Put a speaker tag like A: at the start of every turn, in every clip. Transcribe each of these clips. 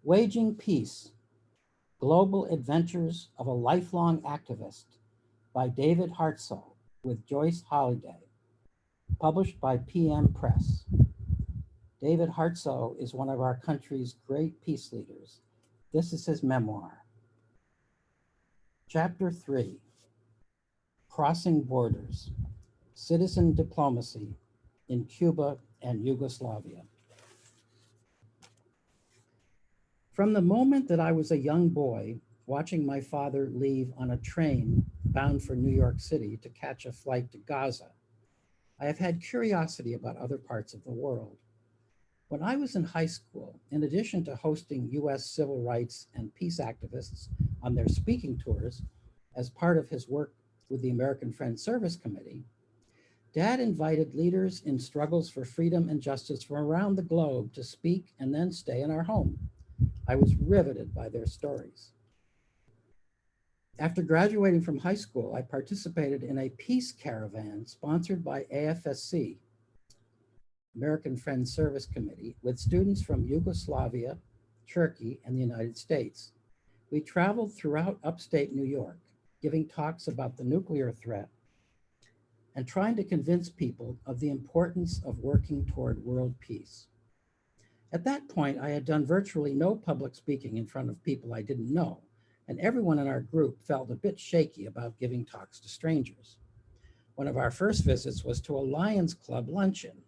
A: Waging Peace, Global Adventures of a Lifelong Activist by David Hartsough with Joyce Holliday, published by PM Press. David Hartsough is one of our country's great peace leaders. This is his memoir. Chapter 3, Crossing Borders, Citizen Diplomacy in Cuba and Yugoslavia. From the moment that I was a young boy, watching my father leave on a train bound for New York City to catch a flight to Gaza, I have had curiosity about other parts of the world. When I was in high school, in addition to hosting US civil rights and peace activists on their speaking tours as part of his work with the American Friends Service Committee, Dad invited leaders in struggles for freedom and justice from around the globe to speak and then stay in our home. I was riveted by their stories. After graduating from high school, I participated in a peace caravan sponsored by AFSC, American Friends Service Committee, with students from Yugoslavia, Turkey, and the United States. We traveled throughout upstate New York, giving talks about the nuclear threat and trying to convince people of the importance of working toward world peace. At that point, I had done virtually no public speaking in front of people I didn't know, and everyone in our group felt a bit shaky about giving talks to strangers. One of our first visits was to a Lions Club luncheon.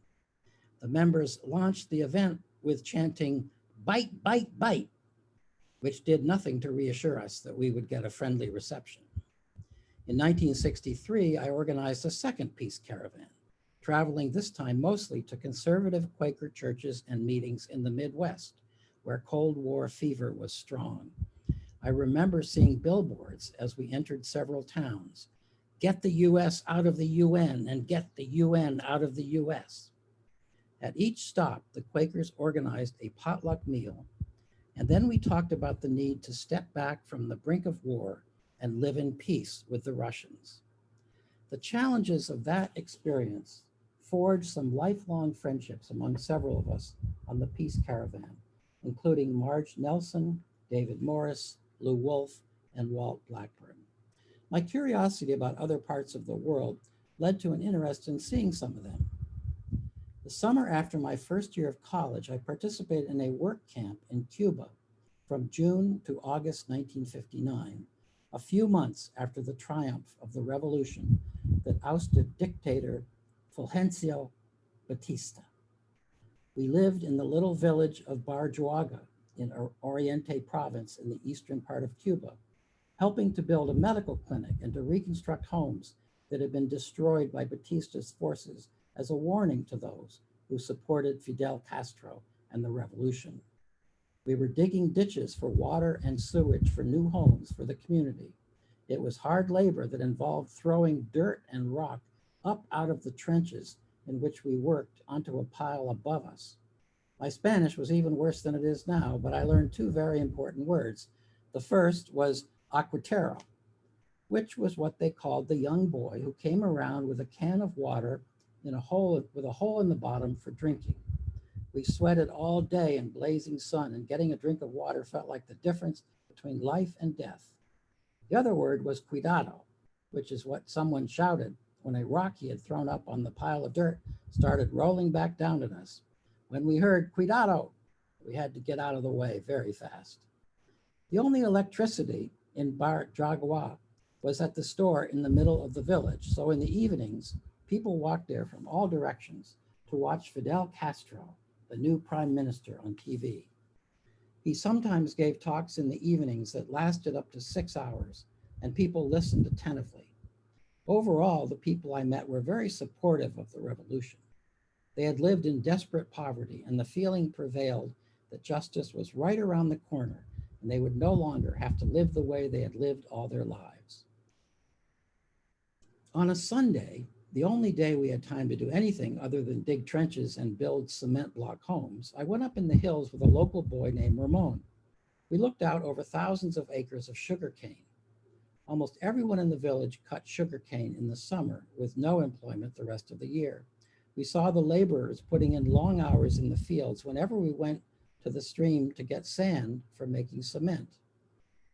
A: The members launched the event with chanting, "Bite, bite, bite," which did nothing to reassure us that we would get a friendly reception. In 1963, I organized a second peace caravan, traveling this time mostly to conservative Quaker churches and meetings in the Midwest, where Cold War fever was strong. I remember seeing billboards as we entered several towns. "Get the US out of the UN and get the UN out of the US." At each stop, the Quakers organized a potluck meal, and then we talked about the need to step back from the brink of war and live in peace with the Russians. The challenges of that experience forged some lifelong friendships among several of us on the peace caravan, including Marge Nelson, David Morris, Lou Wolfe, and Walt Blackburn. My curiosity about other parts of the world led to an interest in seeing some of them. The summer after my first year of college, I participated in a work camp in Cuba from June to August 1959, a few months after the triumph of the revolution that ousted dictator Fulgencio Batista. We lived in the little village of Barjuaga in Oriente province in the eastern part of Cuba, helping to build a medical clinic and to reconstruct homes that had been destroyed by Batista's forces as a warning to those who supported Fidel Castro and the revolution. We were digging ditches for water and sewage for new homes for the community. It was hard labor that involved throwing dirt and rock up out of the trenches in which we worked onto a pile above us. My Spanish was even worse than it is now, but I learned two very important words. The first was aguatero, which was what they called the young boy who came around with a can of water with a hole in the bottom for drinking. We sweated all day in blazing sun, and getting a drink of water felt like the difference between life and death. The other word was cuidado, which is what someone shouted when a rock he had thrown up on the pile of dirt started rolling back down at us. When we heard cuidado, we had to get out of the way very fast. The only electricity in Barjuaga was at the store in the middle of the village, so in the evenings, people walked there from all directions to watch Fidel Castro, the new prime minister, on TV. He sometimes gave talks in the evenings that lasted up to 6 hours, and people listened attentively. Overall, the people I met were very supportive of the revolution. They had lived in desperate poverty, and the feeling prevailed that justice was right around the corner, and they would no longer have to live the way they had lived all their lives. On a Sunday, the only day we had time to do anything other than dig trenches and build cement block homes, I went up in the hills with a local boy named Ramon. We looked out over thousands of acres of sugar cane. Almost everyone in the village cut sugar cane in the summer with no employment the rest of the year. We saw the laborers putting in long hours in the fields whenever we went to the stream to get sand for making cement.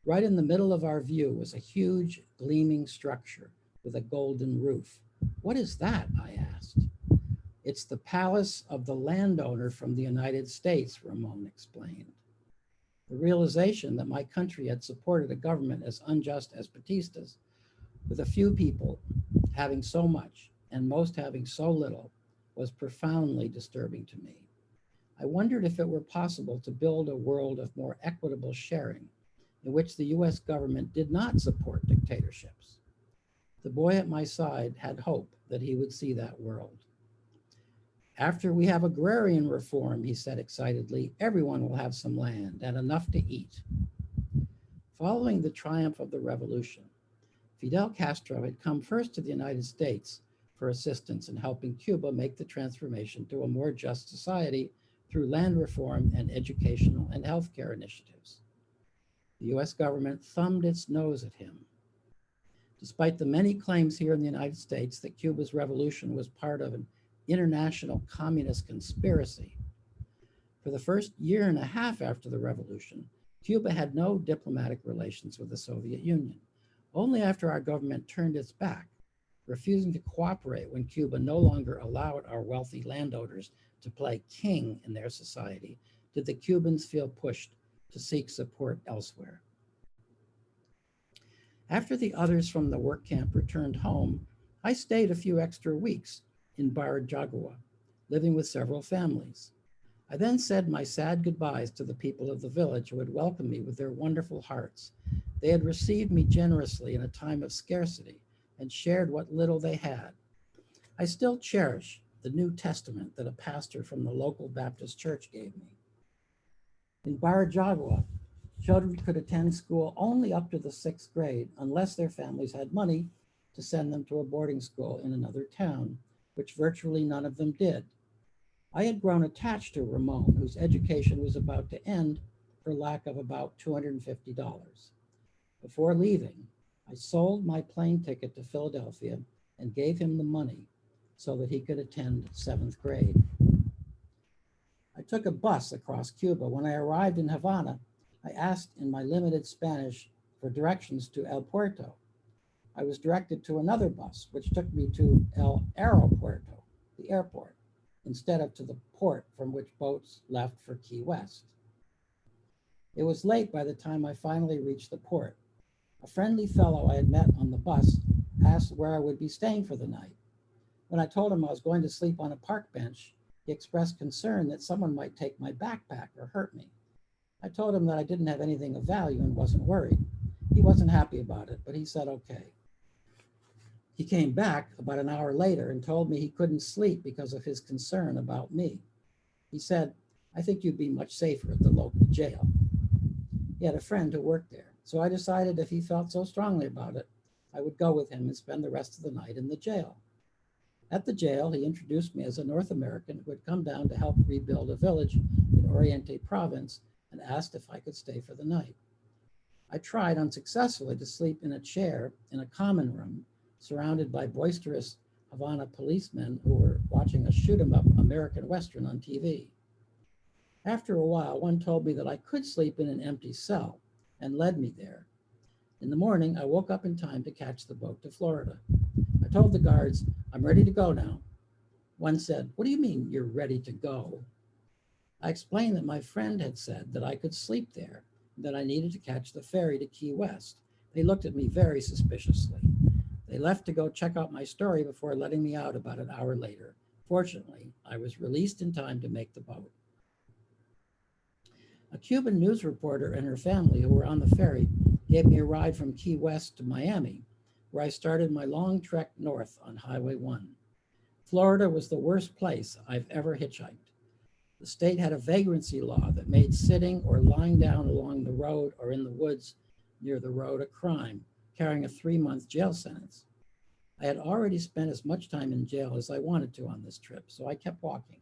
A: Right in the middle of our view was a huge, gleaming structure with a golden roof. What is that? I asked. It's the palace of the landowner from the United States, Ramon explained. The realization that my country had supported a government as unjust as Batista's, with a few people having so much and most having so little, was profoundly disturbing to me. I wondered if it were possible to build a world of more equitable sharing in which the US government did not support dictatorships. The boy at my side had hope that he would see that world. After we have agrarian reform, he said excitedly, everyone will have some land and enough to eat. Following the triumph of the revolution, Fidel Castro had come first to the United States for assistance in helping Cuba make the transformation to a more just society through land reform and educational and healthcare initiatives. The US government thumbed its nose at him. Despite the many claims here in the United States that Cuba's revolution was part of an international communist conspiracy, for the first year and a half after the revolution, Cuba had no diplomatic relations with the Soviet Union. Only after our government turned its back, refusing to cooperate when Cuba no longer allowed our wealthy landowners to play king in their society, did the Cubans feel pushed to seek support elsewhere. After the others from the work camp returned home, I stayed a few extra weeks in Barajagua, living with several families. I then said my sad goodbyes to the people of the village who had welcomed me with their wonderful hearts. They had received me generously in a time of scarcity and shared what little they had. I still cherish the New Testament that a pastor from the local Baptist church gave me. In Barajagua, children could attend school only up to the 6th grade unless their families had money to send them to a boarding school in another town, which virtually none of them did. I had grown attached to Ramon, whose education was about to end for lack of about $250. Before leaving, I sold my plane ticket to Philadelphia and gave him the money so that he could attend 7th grade. I took a bus across Cuba. When I arrived in Havana, I asked in my limited Spanish for directions to El Puerto. I was directed to another bus, which took me to El Aeropuerto, the airport, instead of to the port from which boats left for Key West. It was late by the time I finally reached the port. A friendly fellow I had met on the bus asked where I would be staying for the night. When I told him I was going to sleep on a park bench, he expressed concern that someone might take my backpack or hurt me. I told him that I didn't have anything of value and wasn't worried. He wasn't happy about it, but he said okay. He came back about an hour later and told me he couldn't sleep because of his concern about me. He said, I think you'd be much safer at the local jail. He had a friend who worked there, so I decided if he felt so strongly about it, I would go with him and spend the rest of the night in the jail. At the jail, he introduced me as a North American who had come down to help rebuild a village in Oriente province and asked if I could stay for the night. I tried unsuccessfully to sleep in a chair in a common room surrounded by boisterous Havana policemen who were watching a shoot-'em-up American Western on TV. After a while, one told me that I could sleep in an empty cell and led me there. In the morning, I woke up in time to catch the boat to Florida. I told the guards, I'm ready to go now. One said, what do you mean you're ready to go? I explained that my friend had said that I could sleep there, and that I needed to catch the ferry to Key West. They looked at me very suspiciously. They left to go check out my story before letting me out about an hour later. Fortunately, I was released in time to make the boat. A Cuban news reporter and her family who were on the ferry gave me a ride from Key West to Miami, where I started my long trek north on Highway 1. Florida was the worst place I've ever hitchhiked. The state had a vagrancy law that made sitting or lying down along the road or in the woods near the road a crime, carrying a 3-month jail sentence. I had already spent as much time in jail as I wanted to on this trip, so I kept walking.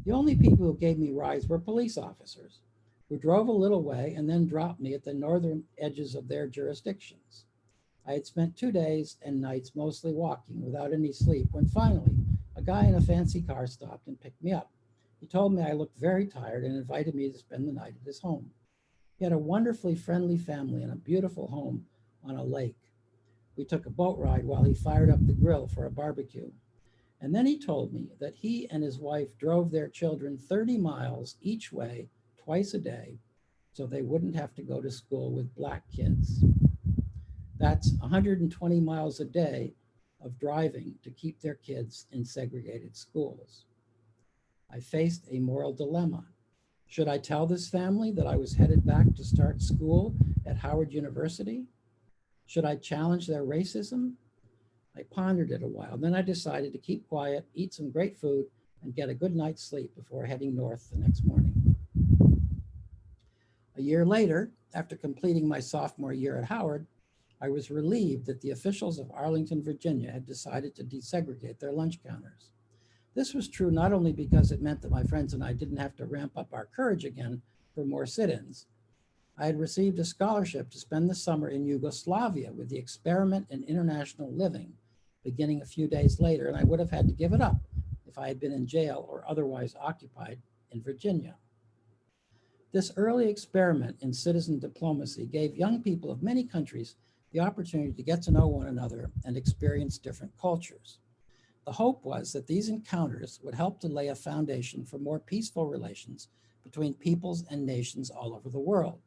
A: The only people who gave me rides were police officers, who drove a little way and then dropped me at the northern edges of their jurisdictions. I had spent 2 days and nights mostly walking without any sleep when finally a guy in a fancy car stopped and picked me up. He told me I looked very tired and invited me to spend the night at his home. He had a wonderfully friendly family and a beautiful home on a lake. We took a boat ride while he fired up the grill for a barbecue. And then he told me that he and his wife drove their children 30 miles each way twice a day so they wouldn't have to go to school with black kids. That's 120 miles a day of driving to keep their kids in segregated schools. I faced a moral dilemma. Should I tell this family that I was headed back to start school at Howard University? Should I challenge their racism? I pondered it a while. Then I decided to keep quiet, eat some great food, and get a good night's sleep before heading north the next morning. A year later, after completing my sophomore year at Howard, I was relieved that the officials of Arlington, Virginia had decided to desegregate their lunch counters. This was true not only because it meant that my friends and I didn't have to ramp up our courage again for more sit-ins. I had received a scholarship to spend the summer in Yugoslavia with the Experiment in International Living, beginning a few days later, and I would have had to give it up if I had been in jail or otherwise occupied in Virginia. This early experiment in citizen diplomacy gave young people of many countries the opportunity to get to know one another and experience different cultures. The hope was that these encounters would help to lay a foundation for more peaceful relations between peoples and nations all over the world.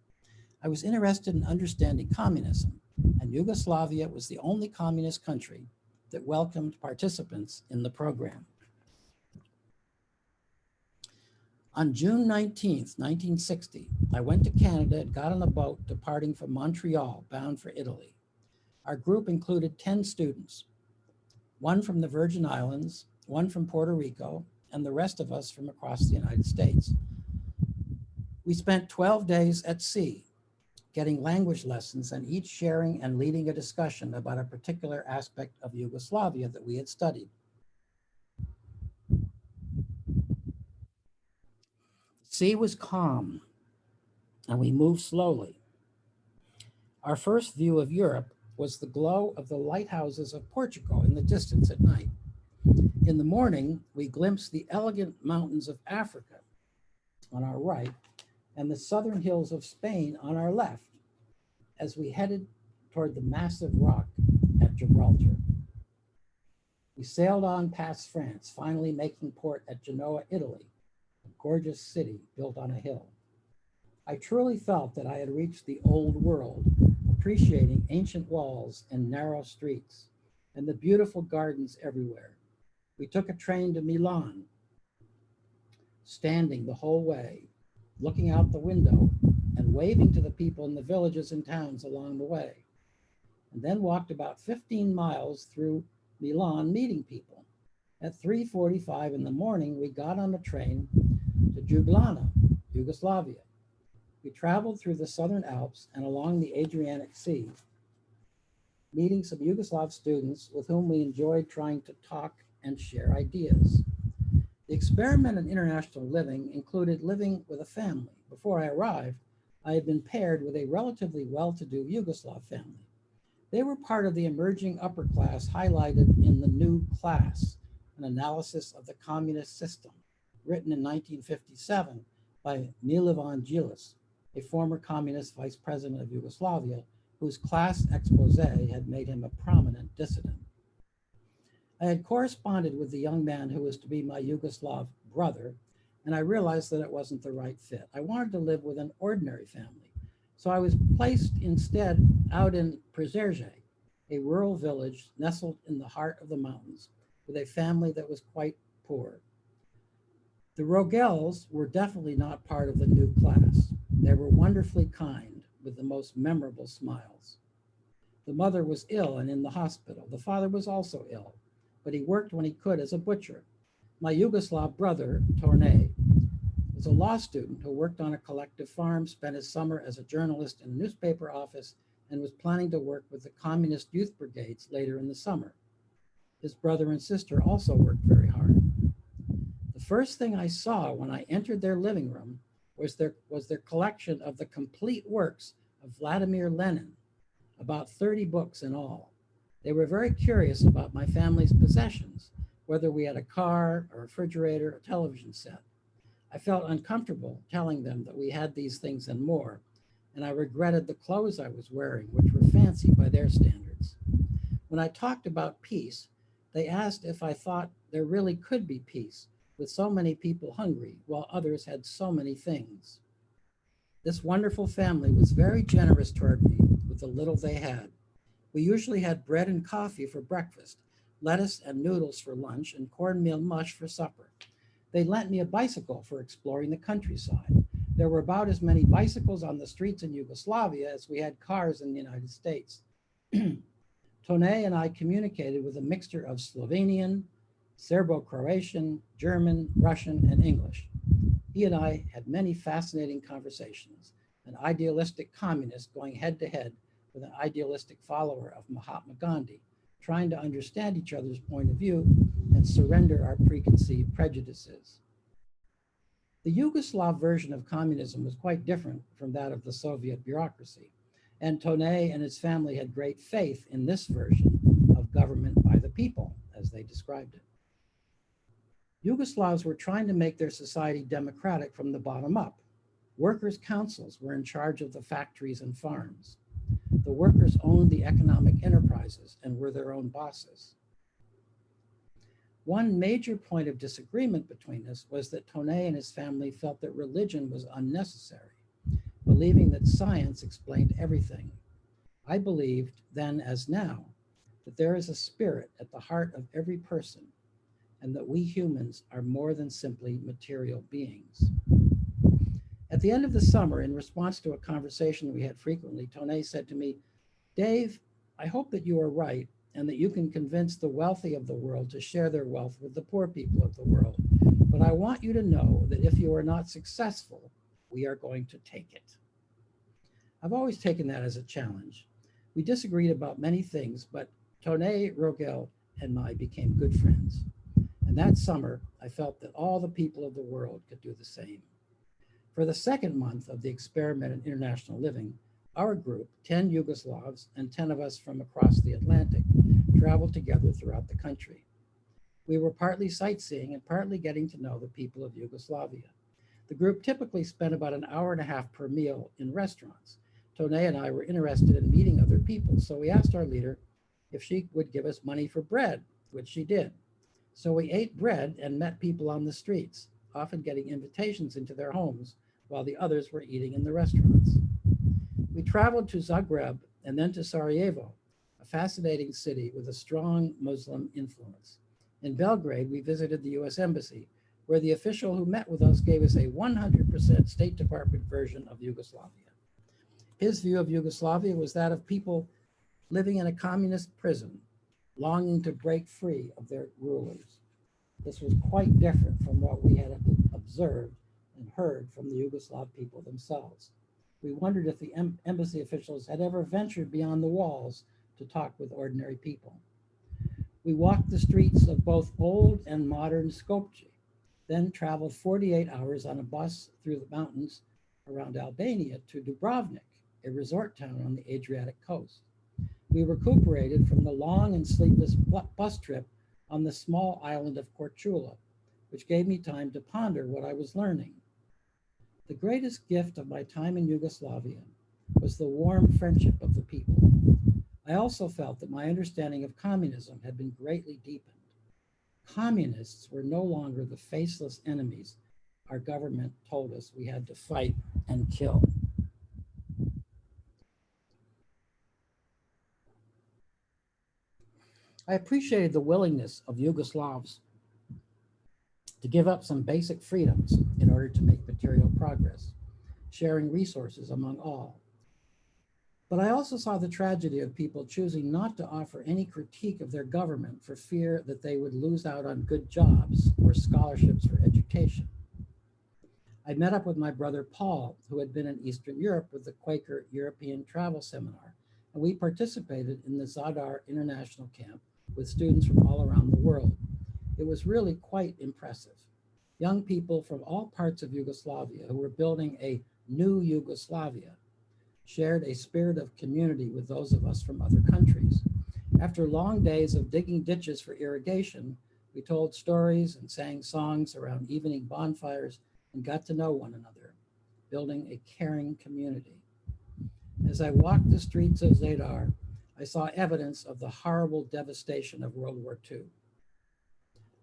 A: I was interested in understanding communism, and Yugoslavia was the only communist country that welcomed participants in the program. On June 19th, 1960, I went to Canada and got on a boat departing from Montreal, bound for Italy. Our group included 10 students, one from the Virgin Islands, one from Puerto Rico, and the rest of us from across the United States. We spent 12 days at sea, getting language lessons and each sharing and leading a discussion about a particular aspect of Yugoslavia that we had studied. The sea was calm, and we moved slowly. Our first view of Europe was the glow of the lighthouses of Portugal in the distance at night. In the morning, we glimpsed the elegant mountains of Africa on our right and the southern hills of Spain on our left as we headed toward the massive rock at Gibraltar. We sailed on past France, finally making port at Genoa, Italy, a gorgeous city built on a hill. I truly felt that I had reached the old world, appreciating ancient walls and narrow streets and the beautiful gardens everywhere. We took a train to Milan, standing the whole way, looking out the window and waving to the people in the villages and towns along the way, and then walked about 15 miles through Milan meeting people. At 3:45 in the morning, we got on a train to Ljubljana, Yugoslavia. We traveled through the Southern Alps and along the Adriatic Sea, meeting some Yugoslav students with whom we enjoyed trying to talk and share ideas. The experiment in international living included living with a family. Before I arrived, I had been paired with a relatively well-to-do Yugoslav family. They were part of the emerging upper class highlighted in The New Class, an analysis of the communist system, written in 1957 by Milovan Djilas, a former communist vice president of Yugoslavia, whose class expose had made him a prominent dissident. I had corresponded with the young man who was to be my Yugoslav brother, and I realized that it wasn't the right fit. I wanted to live with an ordinary family, so I was placed instead out in Przerje, a rural village nestled in the heart of the mountains, with a family that was quite poor. The Rogels were definitely not part of the new class. They were wonderfully kind, with the most memorable smiles. The mother was ill and in the hospital. The father was also ill, but he worked when he could as a butcher. My Yugoslav brother, Torne, was a law student who worked on a collective farm, spent his summer as a journalist in a newspaper office, and was planning to work with the communist youth brigades later in the summer. His brother and sister also worked very hard. The first thing I saw when I entered their living room was their collection of the complete works of Vladimir Lenin, about 30 books in all. They were very curious about my family's possessions, whether we had a car, a refrigerator, a television set. I felt uncomfortable telling them that we had these things and more, and I regretted the clothes I was wearing, which were fancy by their standards. When I talked about peace, they asked if I thought there really could be peace with so many people hungry while others had so many things. This wonderful family was very generous toward me with the little they had. We usually had bread and coffee for breakfast, lettuce and noodles for lunch, and cornmeal mush for supper. They lent me a bicycle for exploring the countryside. There were about as many bicycles on the streets in Yugoslavia as we had cars in the United States. Tone and I communicated with a mixture of Slovenian, Serbo-Croatian, German, Russian, and English. He and I had many fascinating conversations, an idealistic communist going head to head with an idealistic follower of Mahatma Gandhi, trying to understand each other's point of view and surrender our preconceived prejudices. The Yugoslav version of communism was quite different from that of the Soviet bureaucracy, and Tone and his family had great faith in this version of government by the people, as they described it. Yugoslavs were trying to make their society democratic from the bottom up. Workers' councils were in charge of the factories and farms. The workers owned the economic enterprises and were their own bosses. One major point of disagreement between us was that Tone and his family felt that religion was unnecessary, believing that science explained everything. I believed, then as now, that there is a spirit at the heart of every person, and that we humans are more than simply material beings. At the end of the summer, in response to a conversation we had frequently, Tone said to me, "Dave, I hope that you are right and that you can convince the wealthy of the world to share their wealth with the poor people of the world. But I want you to know that if you are not successful, we are going to take it." I've always taken that as a challenge. We disagreed about many things, but Tone, Rogel, and I became good friends. And that summer, I felt that all the people of the world could do the same. For the second month of the experiment in international living, our group, 10 Yugoslavs and 10 of us from across the Atlantic, traveled together throughout the country. We were partly sightseeing and partly getting to know the people of Yugoslavia. The group typically spent about an hour and a half per meal in restaurants. Tone and I were interested in meeting other people, so we asked our leader if she would give us money for bread, which she did. So we ate bread and met people on the streets, often getting invitations into their homes while the others were eating in the restaurants. We traveled to Zagreb and then to Sarajevo, a fascinating city with a strong Muslim influence. In Belgrade, we visited the US Embassy, where the official who met with us gave us a 100% State Department version of Yugoslavia. His view of Yugoslavia was that of people living in a communist prison, longing to break free of their rulers. This was quite different from what we had observed and heard from the Yugoslav people themselves. We wondered if the embassy officials had ever ventured beyond the walls to talk with ordinary people. We walked the streets of both old and modern Skopje, then traveled 48 hours on a bus through the mountains around Albania to Dubrovnik, a resort town on the Adriatic coast. We recuperated from the long and sleepless bus trip on the small island of Korčula, which gave me time to ponder what I was learning. The greatest gift of my time in Yugoslavia was the warm friendship of the people. I also felt that my understanding of communism had been greatly deepened. Communists were no longer the faceless enemies our government told us we had to fight and kill. I appreciated the willingness of Yugoslavs to give up some basic freedoms in order to make material progress, sharing resources among all. But I also saw the tragedy of people choosing not to offer any critique of their government for fear that they would lose out on good jobs or scholarships for education. I met up with my brother Paul, who had been in Eastern Europe with the Quaker European Travel Seminar, and we participated in the Zadar International Camp with students from all around the world. It was really quite impressive. Young people from all parts of Yugoslavia who were building a new Yugoslavia shared a spirit of community with those of us from other countries. After long days of digging ditches for irrigation, we told stories and sang songs around evening bonfires and got to know one another, building a caring community. As I walked the streets of Zadar, I saw evidence of the horrible devastation of World War II.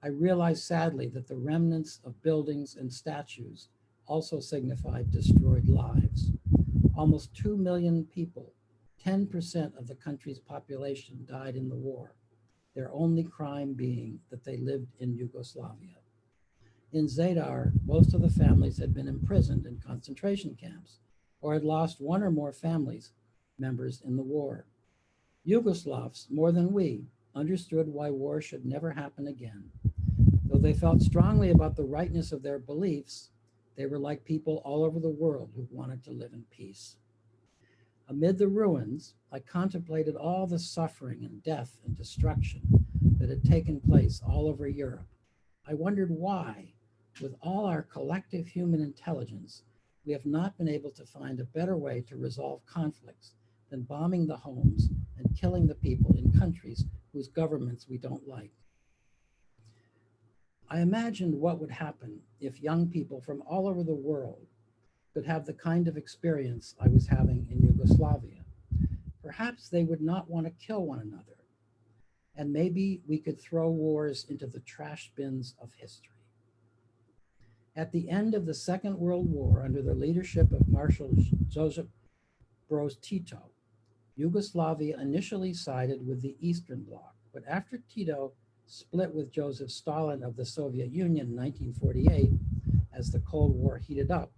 A: I realized sadly that the remnants of buildings and statues also signified destroyed lives. Almost 2 million people, 10% of the country's population, died in the war, their only crime being that they lived in Yugoslavia. In Zadar, most of the families had been imprisoned in concentration camps or had lost one or more families members in the war. Yugoslavs, more than we, understood why war should never happen again. Though they felt strongly about the rightness of their beliefs, they were like people all over the world who wanted to live in peace. Amid the ruins, I contemplated all the suffering and death and destruction that had taken place all over Europe. I wondered why, with all our collective human intelligence, we have not been able to find a better way to resolve conflicts than bombing the homes and killing the people in countries whose governments we don't like. I imagined what would happen if young people from all over the world could have the kind of experience I was having in Yugoslavia. Perhaps they would not want to kill one another, and maybe we could throw wars into the trash bins of history. At the end of the Second World War, under the leadership of Marshal Josip Broz Tito, Yugoslavia initially sided with the Eastern Bloc, but after Tito split with Joseph Stalin of the Soviet Union in 1948, as the Cold War heated up,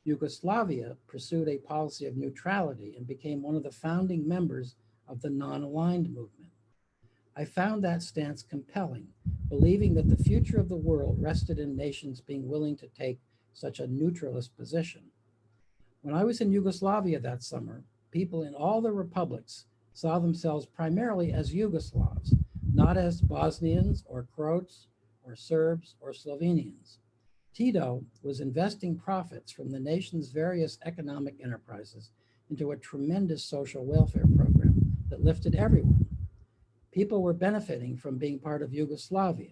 A: Yugoslavia pursued a policy of neutrality and became one of the founding members of the non-aligned movement. I found that stance compelling, believing that the future of the world rested in nations being willing to take such a neutralist position. When I was in Yugoslavia that summer, people in all the republics saw themselves primarily as Yugoslavs, not as Bosnians or Croats or Serbs or Slovenians. Tito was investing profits from the nation's various economic enterprises into a tremendous social welfare program that lifted everyone. People were benefiting from being part of Yugoslavia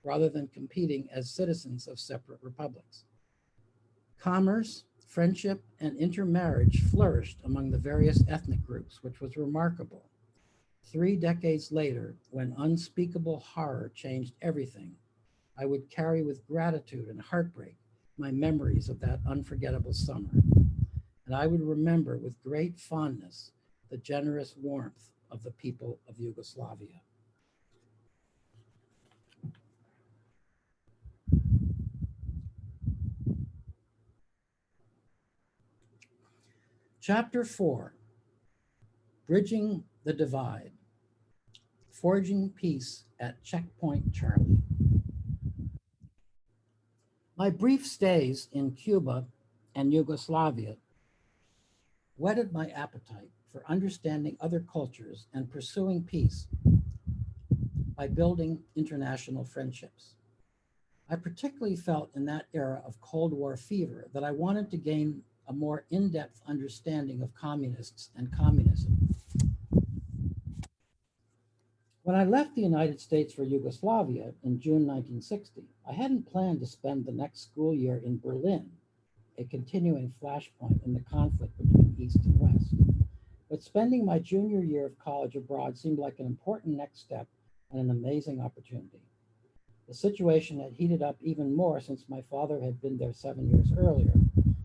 A: rather than competing as citizens of separate republics. Commerce, friendship, and intermarriage flourished among the various ethnic groups, which was remarkable. 3 decades later, when unspeakable horror changed everything, I would carry with gratitude and heartbreak my memories of that unforgettable summer. And I would remember with great fondness the generous warmth of the people of Yugoslavia. Chapter 4, Bridging the Divide, Forging Peace at Checkpoint Charlie. My brief stays in Cuba and Yugoslavia whetted my appetite for understanding other cultures and pursuing peace by building international friendships. I particularly felt in that era of Cold War fever that I wanted to gain a more in-depth understanding of communists and communism. When I left the United States for Yugoslavia in June 1960, I hadn't planned to spend the next school year in Berlin, a continuing flashpoint in the conflict between East and West. But spending my junior year of college abroad seemed like an important next step and an amazing opportunity. The situation had heated up even more since my father had been there 7 years earlier.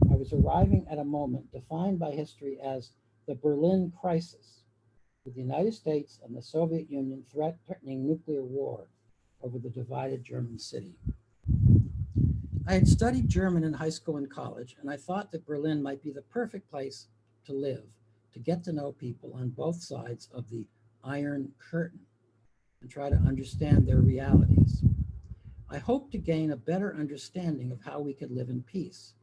A: I was arriving at a moment defined by history as the Berlin Crisis, with the United States and the Soviet Union threatening nuclear war over the divided German city. I had studied German in high school and college, and I thought that Berlin might be the perfect place to live, to get to know people on both sides of the Iron Curtain and try to understand their realities. I hoped to gain a better understanding of how we could live in peace,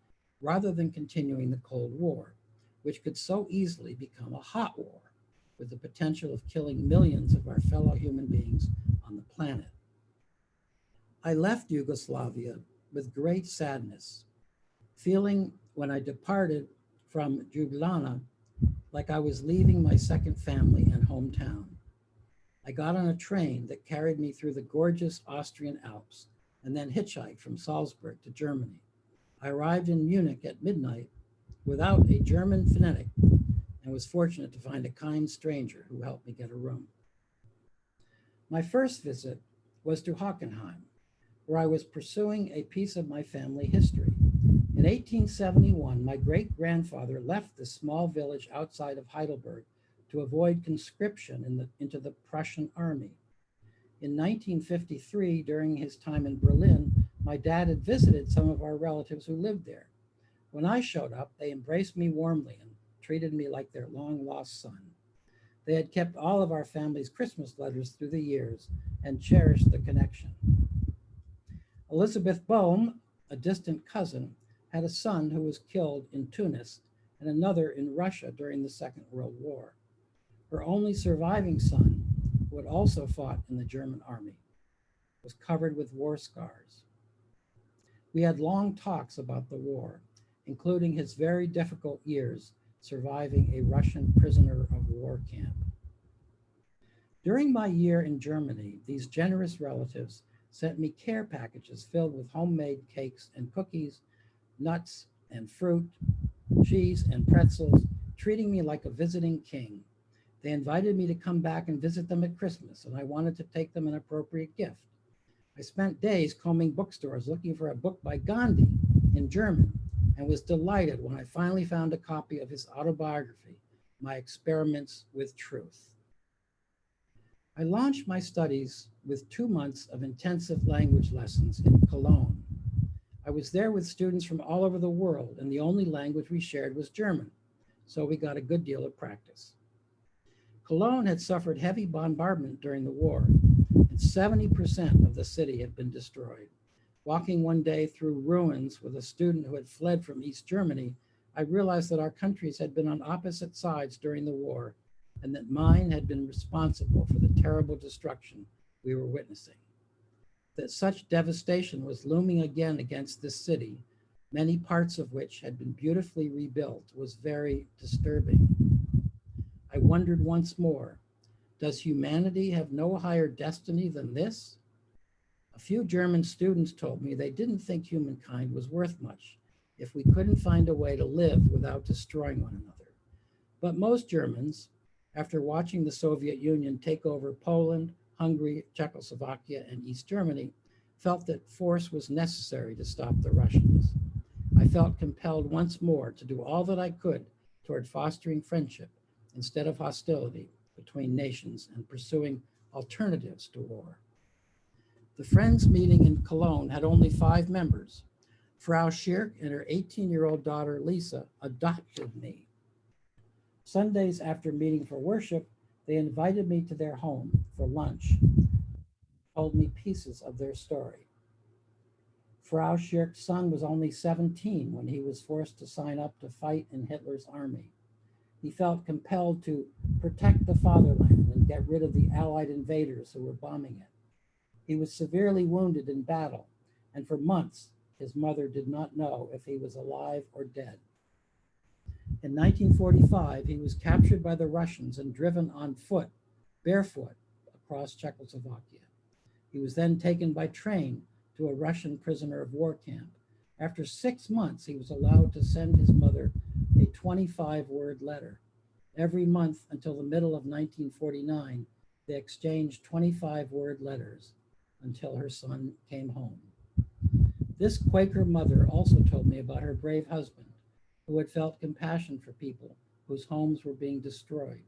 A: rather than continuing the Cold War, which could so easily become a hot war, with the potential of killing millions of our fellow human beings on the planet. I left Yugoslavia with great sadness, feeling when I departed from Ljubljana like I was leaving my second family and hometown. I got on a train that carried me through the gorgeous Austrian Alps and then hitchhiked from Salzburg to Germany. I arrived in Munich at midnight without a German phonetic and was fortunate to find a kind stranger who helped me get a room. My first visit was to Hockenheim, where I was pursuing a piece of my family history. In 1871, my great-grandfather left this small village outside of Heidelberg to avoid conscription into the Prussian army. In 1953, during his time in Berlin, my dad had visited some of our relatives who lived there. When I showed up, they embraced me warmly and treated me like their long-lost son. They had kept all of our family's Christmas letters through the years and cherished the connection. Elizabeth Boehm, a distant cousin, had a son who was killed in Tunis and another in Russia during the Second World War. Her only surviving son, who had also fought in the German army, was covered with war scars. We had long talks about the war, including his very difficult years surviving a Russian prisoner of war camp. During my year in Germany, these generous relatives sent me care packages filled with homemade cakes and cookies, nuts and fruit, cheese and pretzels, treating me like a visiting king. They invited me to come back and visit them at Christmas, and I wanted to take them an appropriate gift. I spent days combing bookstores looking for a book by Gandhi in German and was delighted when I finally found a copy of his autobiography, My Experiments with Truth. I launched my studies with 2 months of intensive language lessons in Cologne. I was there with students from all over the world, and the only language we shared was German, so we got a good deal of practice. Cologne had suffered heavy bombardment during the war, and 70% of the city had been destroyed. Walking one day through ruins with a student who had fled from East Germany, I realized that our countries had been on opposite sides during the war, and that mine had been responsible for the terrible destruction we were witnessing. That such devastation was looming again against this city, many parts of which had been beautifully rebuilt, was very disturbing. I wondered once more, does humanity have no higher destiny than this? A few German students told me they didn't think humankind was worth much if we couldn't find a way to live without destroying one another. But most Germans, after watching the Soviet Union take over Poland, Hungary, Czechoslovakia, and East Germany, felt that force was necessary to stop the Russians. I felt compelled once more to do all that I could toward fostering friendship instead of hostility between nations and pursuing alternatives to war. The Friends meeting in Cologne had only 5 members. Frau Schirk and her 18-year-old daughter, Lisa, adopted me. Sundays after meeting for worship, they invited me to their home for lunch, told me pieces of their story. Frau Schirk's son was only 17 when he was forced to sign up to fight in Hitler's army. He felt compelled to protect the fatherland and get rid of the Allied invaders who were bombing it. He was severely wounded in battle, and for months, his mother did not know if he was alive or dead. In 1945, he was captured by the Russians and driven on foot, barefoot, across Czechoslovakia. He was then taken by train to a Russian prisoner of war camp. After 6 months, he was allowed to send his mother a 25-word letter. Every month until the middle of 1949, they exchanged 25-word letters until her son came home. This Quaker mother also told me about her brave husband, who had felt compassion for people whose homes were being destroyed.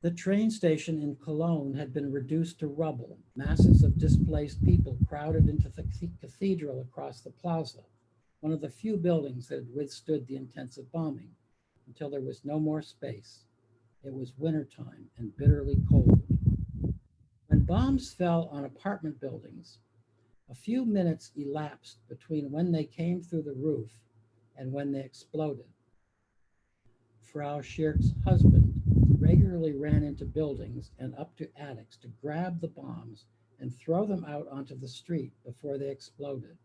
A: The train station in Cologne had been reduced to rubble. Masses of displaced people crowded into the cathedral across the plaza, one of the few buildings that had withstood the intensive bombing, until there was no more space. It was wintertime and bitterly cold. When bombs fell on apartment buildings, a few minutes elapsed between when they came through the roof and when they exploded. Frau Schirk's husband regularly ran into buildings and up to attics to grab the bombs and throw them out onto the street before they exploded.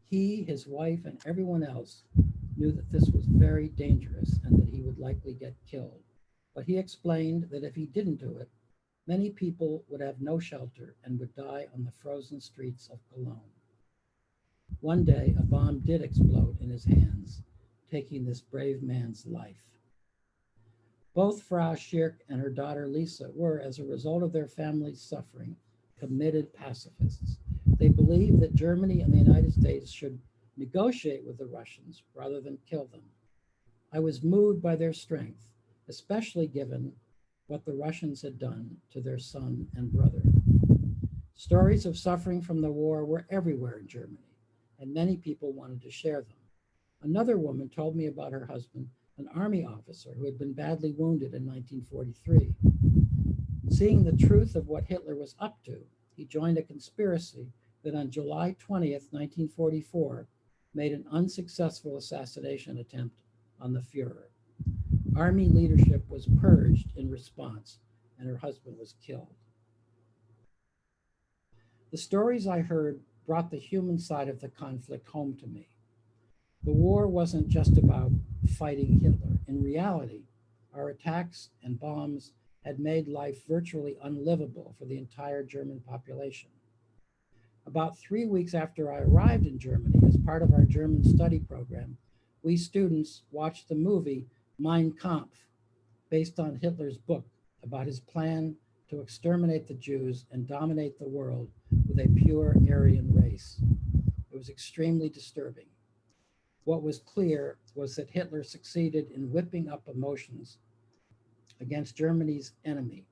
A: He, his wife, and everyone else knew that this was very dangerous and that he would likely get killed. But he explained that if he didn't do it, many people would have no shelter and would die on the frozen streets of Cologne. One day, a bomb did explode in his hands, taking this brave man's life. Both Frau Schirk and her daughter Lisa were, as a result of their family's suffering, committed pacifists. They believed that Germany and the United States should negotiate with the Russians rather than kill them. I was moved by their strength, especially given what the Russians had done to their son and brother. Stories of suffering from the war were everywhere in Germany, and many people wanted to share them. Another woman told me about her husband, an army officer who had been badly wounded in 1943. Seeing the truth of what Hitler was up to, he joined a conspiracy that on July 20th, 1944, made an unsuccessful assassination attempt on the Fuhrer. Army leadership was purged in response, and her husband was killed. The stories I heard brought the human side of the conflict home to me. The war wasn't just about fighting Hitler. In reality, our attacks and bombs had made life virtually unlivable for the entire German population. About 3 weeks after I arrived in Germany, as part of our German study program, we students watched the movie Mein Kampf, based on Hitler's book about his plan to exterminate the Jews and dominate the world with a pure Aryan race. It was extremely disturbing. What was clear was that Hitler succeeded in whipping up emotions against Germany's enemy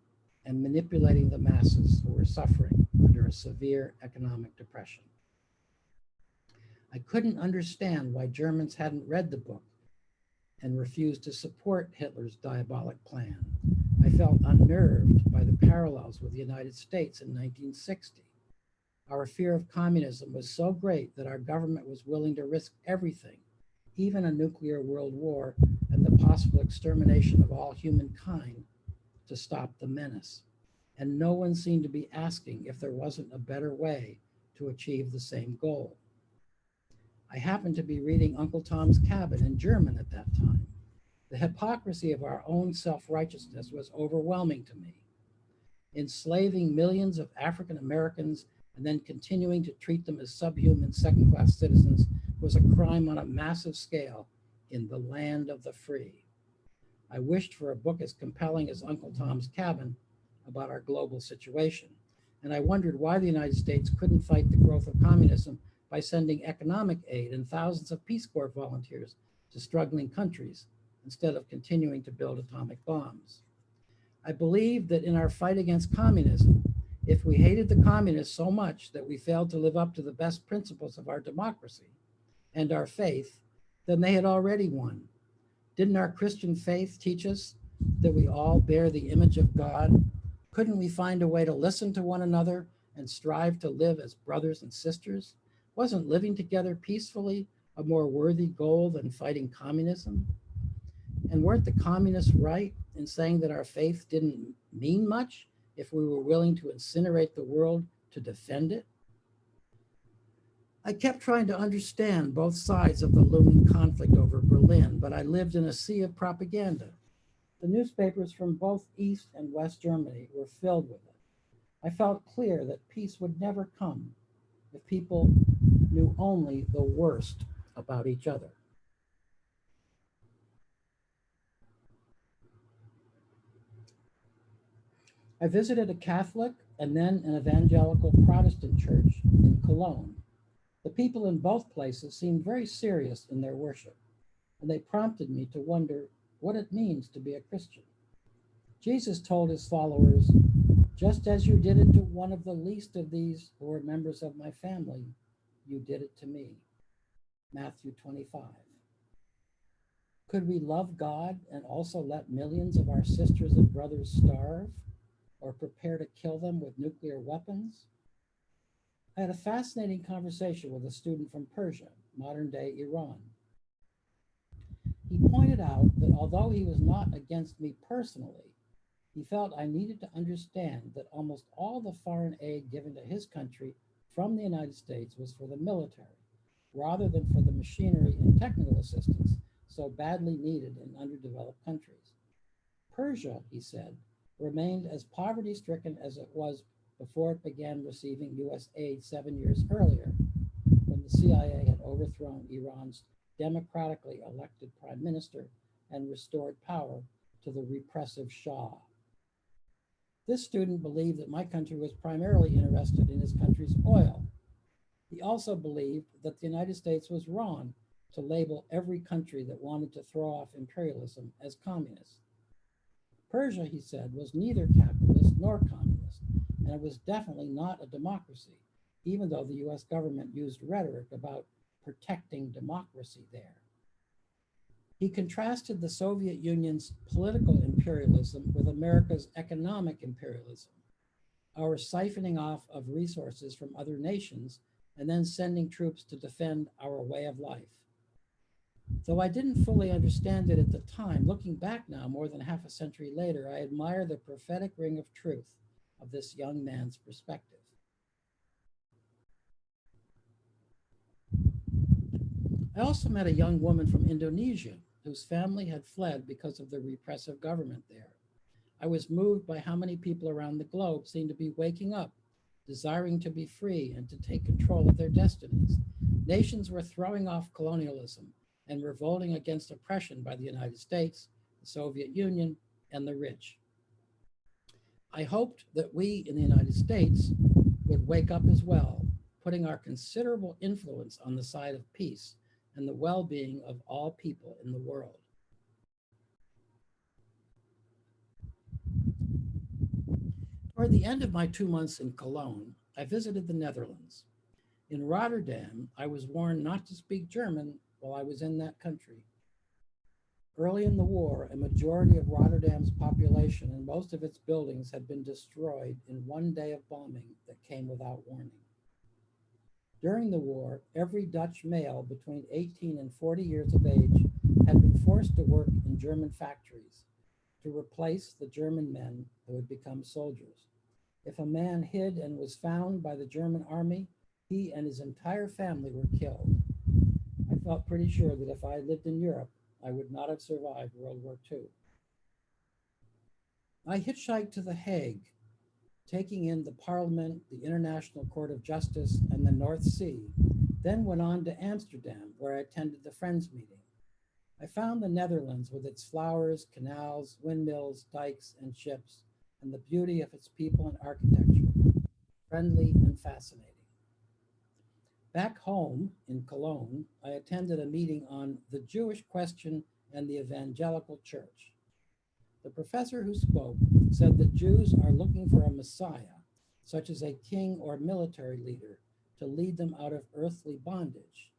A: and manipulating the masses who were suffering under a severe economic depression. I couldn't understand why Germans hadn't read the book and refused to support Hitler's diabolic plan. I felt unnerved by the parallels with the United States in 1960. Our fear of communism was so great that our government was willing to risk everything, even a nuclear world war and the possible extermination of all humankind, to stop the menace. And no one seemed to be asking if there wasn't a better way to achieve the same goal. I happened to be reading Uncle Tom's Cabin in German at that time. The hypocrisy of our own self-righteousness was overwhelming to me. Enslaving millions of African Americans and then continuing to treat them as subhuman second-class citizens was a crime on a massive scale in the land of the free. I wished for a book as compelling as Uncle Tom's Cabin about our global situation, and I wondered why the United States couldn't fight the growth of communism by sending economic aid and thousands of Peace Corps volunteers to struggling countries instead of continuing to build atomic bombs. I believe that in our fight against communism, if we hated the communists so much that we failed to live up to the best principles of our democracy and our faith, then they had already won. Didn't our Christian faith teach us that we all bear the image of God? Couldn't we find a way to listen to one another and strive to live as brothers and sisters? Wasn't living together peacefully a more worthy goal than fighting communism? And weren't the communists right in saying that our faith didn't mean much if we were willing to incinerate the world to defend it? I kept trying to understand both sides of the looming conflict over Berlin, but I lived in a sea of propaganda. The newspapers from both East and West Germany were filled with it. I felt clear that peace would never come if people knew only the worst about each other. I visited a Catholic and then an evangelical Protestant church in Cologne. The people in both places seemed very serious in their worship, and they prompted me to wonder what it means to be a Christian. Jesus told his followers, "Just as you did it to one of the least of these who were members of my family, you did it to me." Matthew 25. Could we love God and also let millions of our sisters and brothers starve or prepare to kill them with nuclear weapons? I had a fascinating conversation with a student from Persia, modern-day Iran. He pointed out that although he was not against me personally, he felt I needed to understand that almost all the foreign aid given to his country from the United States was for the military, rather than for the machinery and technical assistance so badly needed in underdeveloped countries. Persia, he said, remained as poverty-stricken as it was before it began receiving U.S. aid 7 years earlier, when the CIA had overthrown Iran's democratically elected prime minister and restored power to the repressive Shah. This student believed that my country was primarily interested in his country's oil. He also believed that the United States was wrong to label every country that wanted to throw off imperialism as communist. Persia, he said, was neither capitalist nor communist, and it was definitely not a democracy, even though the US government used rhetoric about protecting democracy there. He contrasted the Soviet Union's political imperialism with America's economic imperialism, our siphoning off of resources from other nations and then sending troops to defend our way of life. Though I didn't fully understand it at the time, looking back now more than half a century later, I admire the prophetic ring of truth of this young man's perspective. I also met a young woman from Indonesia whose family had fled because of the repressive government there. I was moved by how many people around the globe seemed to be waking up, desiring to be free and to take control of their destinies. Nations were throwing off colonialism and revolting against oppression by the United States, the Soviet Union, and the rich. I hoped that we in the United States would wake up as well, putting our considerable influence on the side of peace and the well-being of all people in the world. Toward the end of my 2 months in Cologne, I visited the Netherlands. In Rotterdam, I was warned not to speak German while I was in that country. Early in the war, a majority of Rotterdam's population and most of its buildings had been destroyed in one day of bombing that came without warning. During the war, every Dutch male between 18 and 40 years of age had been forced to work in German factories to replace the German men who had become soldiers. If a man hid and was found by the German army, he and his entire family were killed. I felt pretty sure that if I had lived in Europe, I would not have survived World War II. I hitchhiked to The Hague, taking in the Parliament, the International Court of Justice, and the North Sea, then went on to Amsterdam, where I attended the Friends meeting. I found the Netherlands with its flowers, canals, windmills, dikes, and ships, and the beauty of its people and architecture, friendly and fascinating. Back home in Cologne, I attended a meeting on the Jewish question and the evangelical church. The professor who spoke said that Jews are looking for a Messiah, such as a king or military leader, to lead them out of earthly bondage.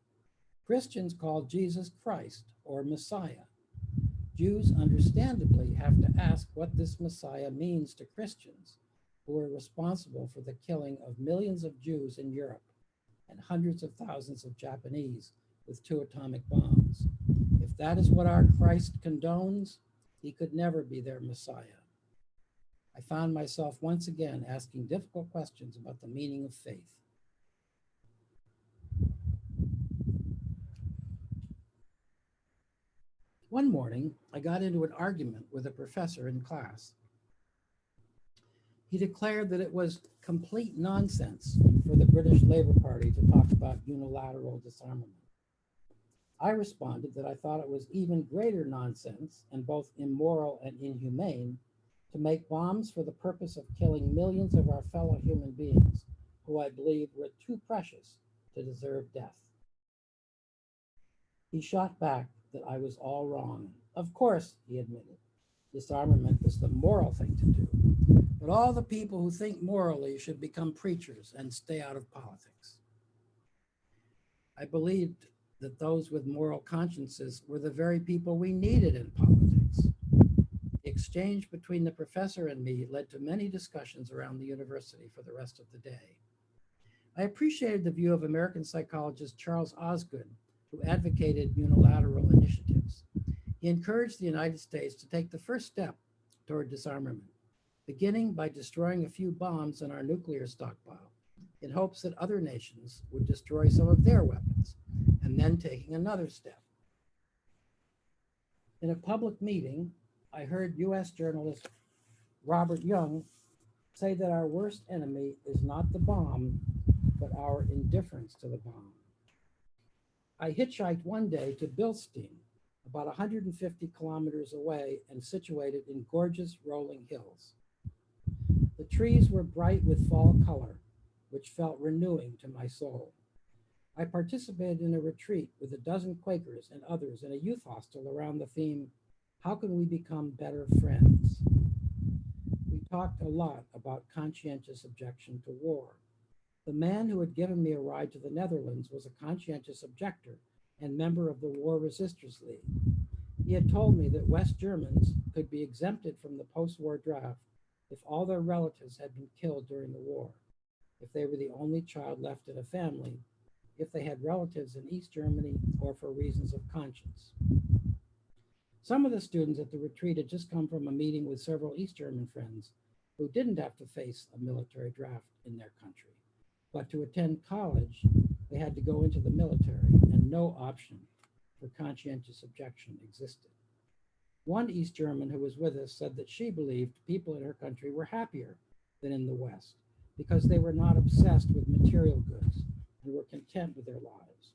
A: Christians call Jesus Christ or Messiah. Jews understandably have to ask what this Messiah means to Christians, who are responsible for the killing of millions of Jews in Europe and hundreds of thousands of Japanese with 2 atomic bombs. If that is what our Christ condones, he could never be their Messiah. I found myself once again asking difficult questions about the meaning of faith. One morning, I got into an argument with a professor in class. He declared that it was complete nonsense for the British Labour Party to talk about unilateral disarmament. I responded that I thought it was even greater nonsense and both immoral and inhumane to make bombs for the purpose of killing millions of our fellow human beings who I believed were too precious to deserve death. He shot back that I was all wrong. Of course, he admitted, disarmament was the moral thing to do, but all the people who think morally should become preachers and stay out of politics. I believed that those with moral consciences were the very people we needed in politics. The exchange between the professor and me led to many discussions around the university for the rest of the day. I appreciated the view of American psychologist Charles Osgood, who advocated unilateral initiatives. He encouraged the United States to take the first step toward disarmament, beginning by destroying a few bombs in our nuclear stockpile, in hopes that other nations would destroy some of their weapons, and then taking another step. In a public meeting, I heard US journalist Robert Young say that our worst enemy is not the bomb, but our indifference to the bomb. I hitchhiked one day to Bilstein, about 150 kilometers away and situated in gorgeous rolling hills. The trees were bright with fall color, which felt renewing to my soul. I participated in a retreat with a dozen Quakers and others in a youth hostel around the theme, how can we become better friends? We talked a lot about conscientious objection to war. The man who had given me a ride to the Netherlands was a conscientious objector and member of the War Resisters League. He had told me that West Germans could be exempted from the post-war draft if all their relatives had been killed during the war, if they were the only child left in a family, if they had relatives in East Germany, or for reasons of conscience. Some of the students at the retreat had just come from a meeting with several East German friends who didn't have to face a military draft in their country. But to attend college, they had to go into the military, and no option for conscientious objection existed. One East German who was with us said that she believed people in her country were happier than in the West because they were not obsessed with material goods and were content with their lives.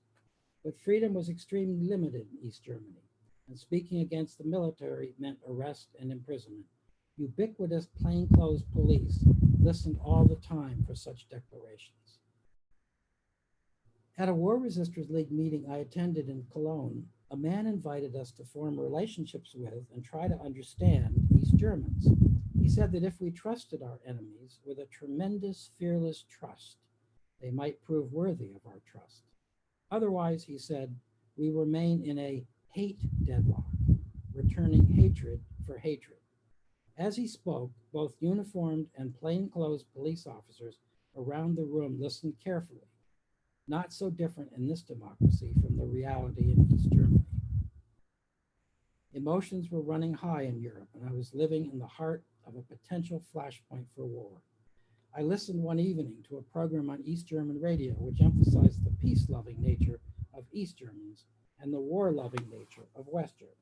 A: But freedom was extremely limited in East Germany, and speaking against the military meant arrest and imprisonment. Ubiquitous plainclothes police listened all the time for such declarations. At a War Resisters League meeting I attended in Cologne, a man invited us to form relationships with and try to understand East Germans. He said that if we trusted our enemies with a tremendous, fearless trust, they might prove worthy of our trust. Otherwise, he said, we remain in a hate deadlock, returning hatred for hatred. As he spoke, both uniformed and plainclothes police officers around the room listened carefully. Not so different in this democracy from the reality in East Germany. Emotions were running high in Europe, and I was living in the heart of a potential flashpoint for war. I listened one evening to a program on East German radio which emphasized the peace-loving nature of East Germans and the war-loving nature of West Germans.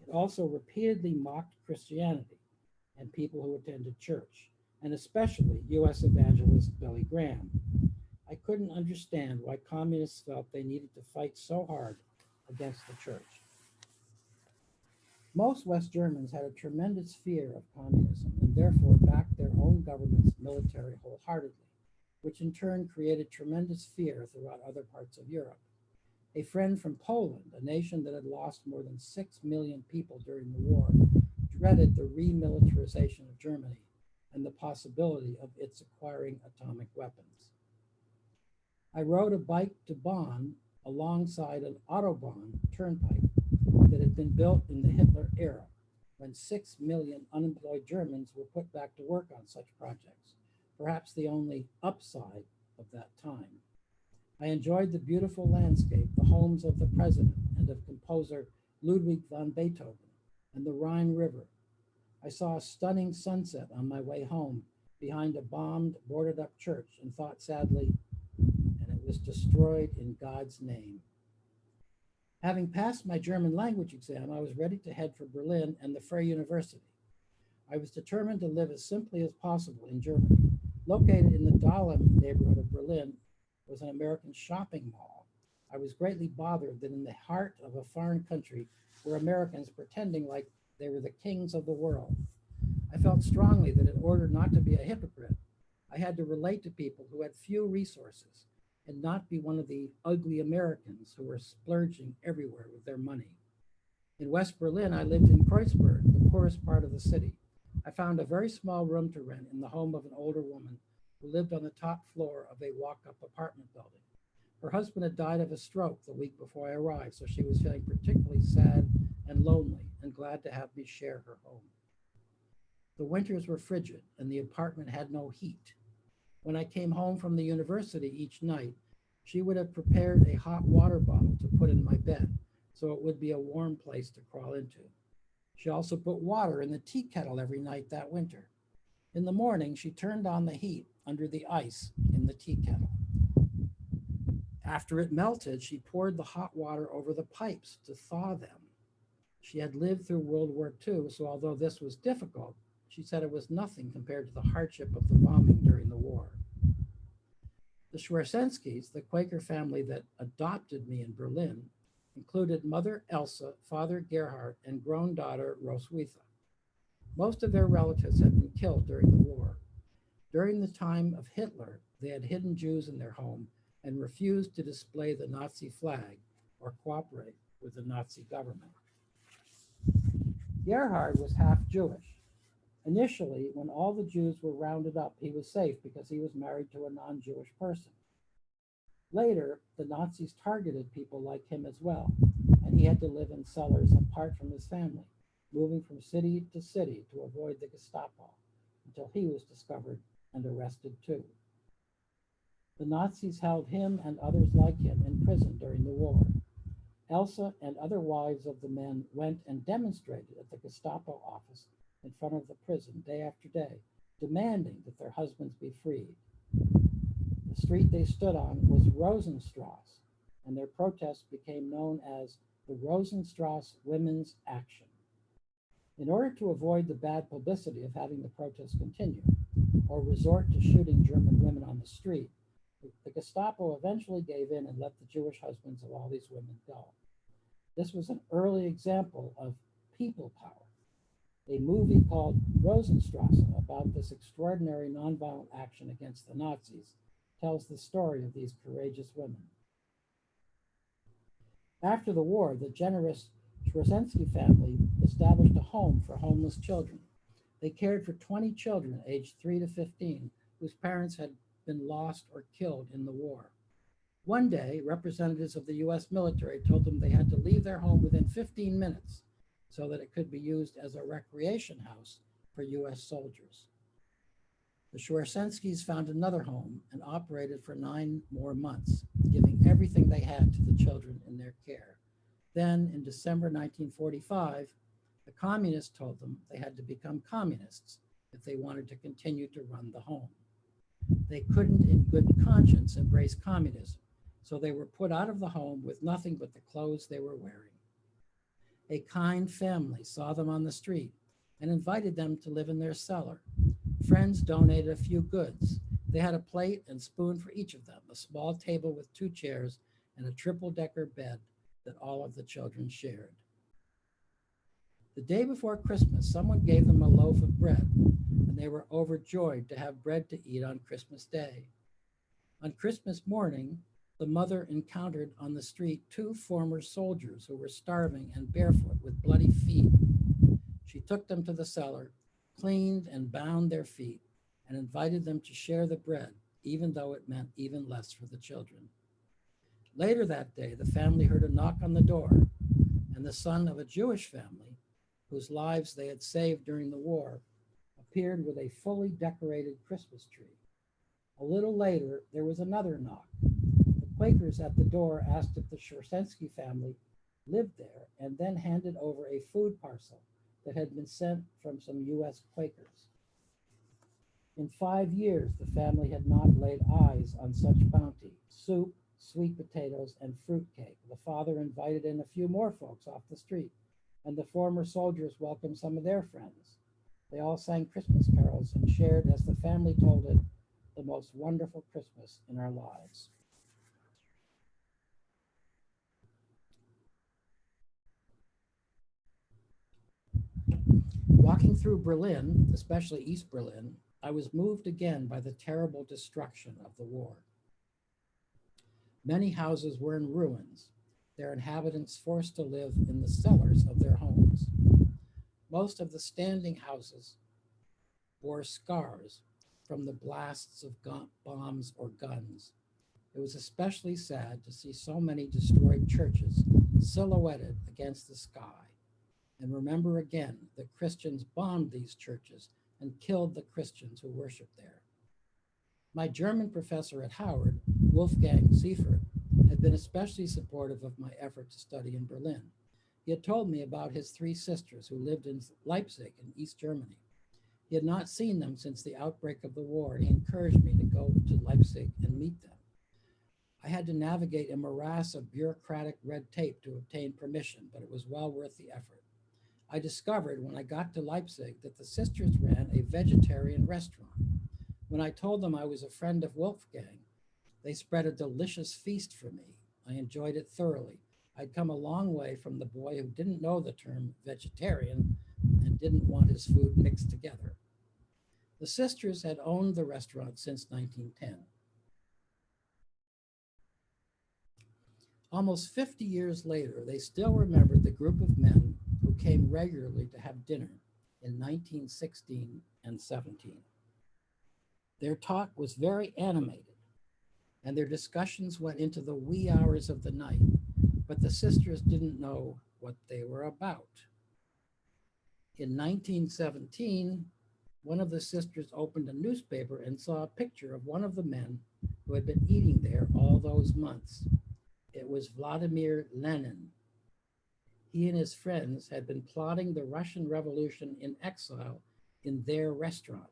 A: It also repeatedly mocked Christianity and people who attended church, and especially U.S. evangelist Billy Graham. I couldn't understand why communists felt they needed to fight so hard against the church. Most West Germans had a tremendous fear of communism and therefore backed their own government's military wholeheartedly, which in turn created tremendous fear throughout other parts of Europe. A friend from Poland, a nation that had lost more than 6 million people during the war, dreaded the remilitarization of Germany and the possibility of its acquiring atomic weapons. I rode a bike to Bonn alongside an Autobahn turnpike that had been built in the Hitler era, when 6 million unemployed Germans were put back to work on such projects, perhaps the only upside of that time. I enjoyed the beautiful landscape, the homes of the president and of composer Ludwig van Beethoven, and the Rhine River. I saw a stunning sunset on my way home behind a bombed, boarded up church and thought sadly, and it was destroyed in God's name. Having passed my German language exam, I was ready to head for Berlin and the Freie University. I was determined to live as simply as possible in Germany. Located in the Dahlem neighborhood of Berlin was an American shopping mall. I was greatly bothered that in the heart of a foreign country were Americans pretending like they were the kings of the world. I felt strongly that in order not to be a hypocrite, I had to relate to people who had few resources and not be one of the ugly Americans who were splurging everywhere with their money. In West Berlin, I lived in Kreuzberg, the poorest part of the city. I found a very small room to rent in the home of an older woman who lived on the top floor of a walk-up apartment building. Her husband had died of a stroke the week before I arrived, so she was feeling particularly sad and lonely and glad to have me share her home. The winters were frigid and the apartment had no heat. When I came home from the university each night, she would have prepared a hot water bottle to put in my bed, so it would be a warm place to crawl into. She also put water in the tea kettle every night that winter. In the morning, she turned on the heat under the ice in the tea kettle. After it melted, she poured the hot water over the pipes to thaw them. She had lived through World War II, so although this was difficult, she said it was nothing compared to the hardship of the bombing during the war. The Schwarzenskis, the Quaker family that adopted me in Berlin, included Mother Elsa, Father Gerhard, and grown daughter Roswitha. Most of their relatives had been killed during the war. During the time of Hitler, they had hidden Jews in their home and refused to display the Nazi flag or cooperate with the Nazi government. Gerhard was half Jewish. Initially, when all the Jews were rounded up, he was safe because he was married to a non-Jewish person. Later, the Nazis targeted people like him as well, and he had to live in cellars apart from his family, moving from city to city to avoid the Gestapo, until he was discovered and arrested too. The Nazis held him and others like him in prison during the war. Elsa and other wives of the men went and demonstrated at the Gestapo office in front of the prison day after day, demanding that their husbands be freed. The street they stood on was Rosenstrasse, and their protest became known as the Rosenstrasse Women's Action. In order to avoid the bad publicity of having the protest continue, or resort to shooting German women on the street, the Gestapo eventually gave in and let the Jewish husbands of all these women go. This was an early example of people power. A movie called Rosenstrasse, about this extraordinary nonviolent action against the Nazis, tells the story of these courageous women. After the war, the generous Schwarzenski family established a home for homeless children. They cared for 20 children aged 3 to 15 whose parents had been lost or killed in the war. One day, representatives of the US military told them they had to leave their home within 15 minutes so that it could be used as a recreation house for US soldiers. The Schwarzenskis found another home and operated for 9 more months, giving everything they had to the children in their care. Then, in December 1945, the communists told them they had to become communists if they wanted to continue to run the home. They couldn't, in good conscience, embrace communism, so they were put out of the home with nothing but the clothes they were wearing. A kind family saw them on the street and invited them to live in their cellar. Friends donated a few goods. They had a plate and spoon for each of them, a small table with 2 chairs, and a triple-decker bed that all of the children shared. The day before Christmas, someone gave them a loaf of bread, and they were overjoyed to have bread to eat on Christmas Day. On Christmas morning, the mother encountered on the street 2 former soldiers who were starving and barefoot with bloody feet. She took them to the cellar, cleaned and bound their feet, and invited them to share the bread, even though it meant even less for the children. Later that day, the family heard a knock on the door, and the son of a Jewish family, whose lives they had saved during the war, appeared with a fully decorated Christmas tree. A little later, there was another knock. The Quakers at the door asked if the Schwarzenski family lived there, and then handed over a food parcel that had been sent from some US Quakers. In 5 years, the family had not laid eyes on such bounty: soup, sweet potatoes, and fruitcake. The father invited in a few more folks off the street, and the former soldiers welcomed some of their friends. They all sang Christmas carols and shared, as the family told it, the most wonderful Christmas in our lives. Walking through Berlin, especially East Berlin, I was moved again by the terrible destruction of the war. Many houses were in ruins, their inhabitants forced to live in the cellars of their homes. Most of the standing houses bore scars from the blasts of bombs or guns. It was especially sad to see so many destroyed churches silhouetted against the sky, and remember again that Christians bombed these churches and killed the Christians who worshiped there. My German professor at Howard, Wolfgang Seifert, had been especially supportive of my effort to study in Berlin. He had told me about his 3 sisters who lived in Leipzig in East Germany. He had not seen them since the outbreak of the war, and he encouraged me to go to Leipzig and meet them. I had to navigate a morass of bureaucratic red tape to obtain permission, but it was well worth the effort. I discovered when I got to Leipzig that the sisters ran a vegetarian restaurant. When I told them I was a friend of Wolfgang, They spread a delicious feast for me. I enjoyed it thoroughly. I'd come a long way from the boy who didn't know the term vegetarian and didn't want his food mixed together. The sisters had owned the restaurant since 1910. Almost 50 years later, they still remembered the group of men who came regularly to have dinner in 1916 and 17. Their talk was very animated, and their discussions went into the wee hours of the night, but the sisters didn't know what they were about. In 1917, one of the sisters opened a newspaper and saw a picture of one of the men who had been eating there all those months. It was Vladimir Lenin. He and his friends had been plotting the Russian Revolution in exile in their restaurant.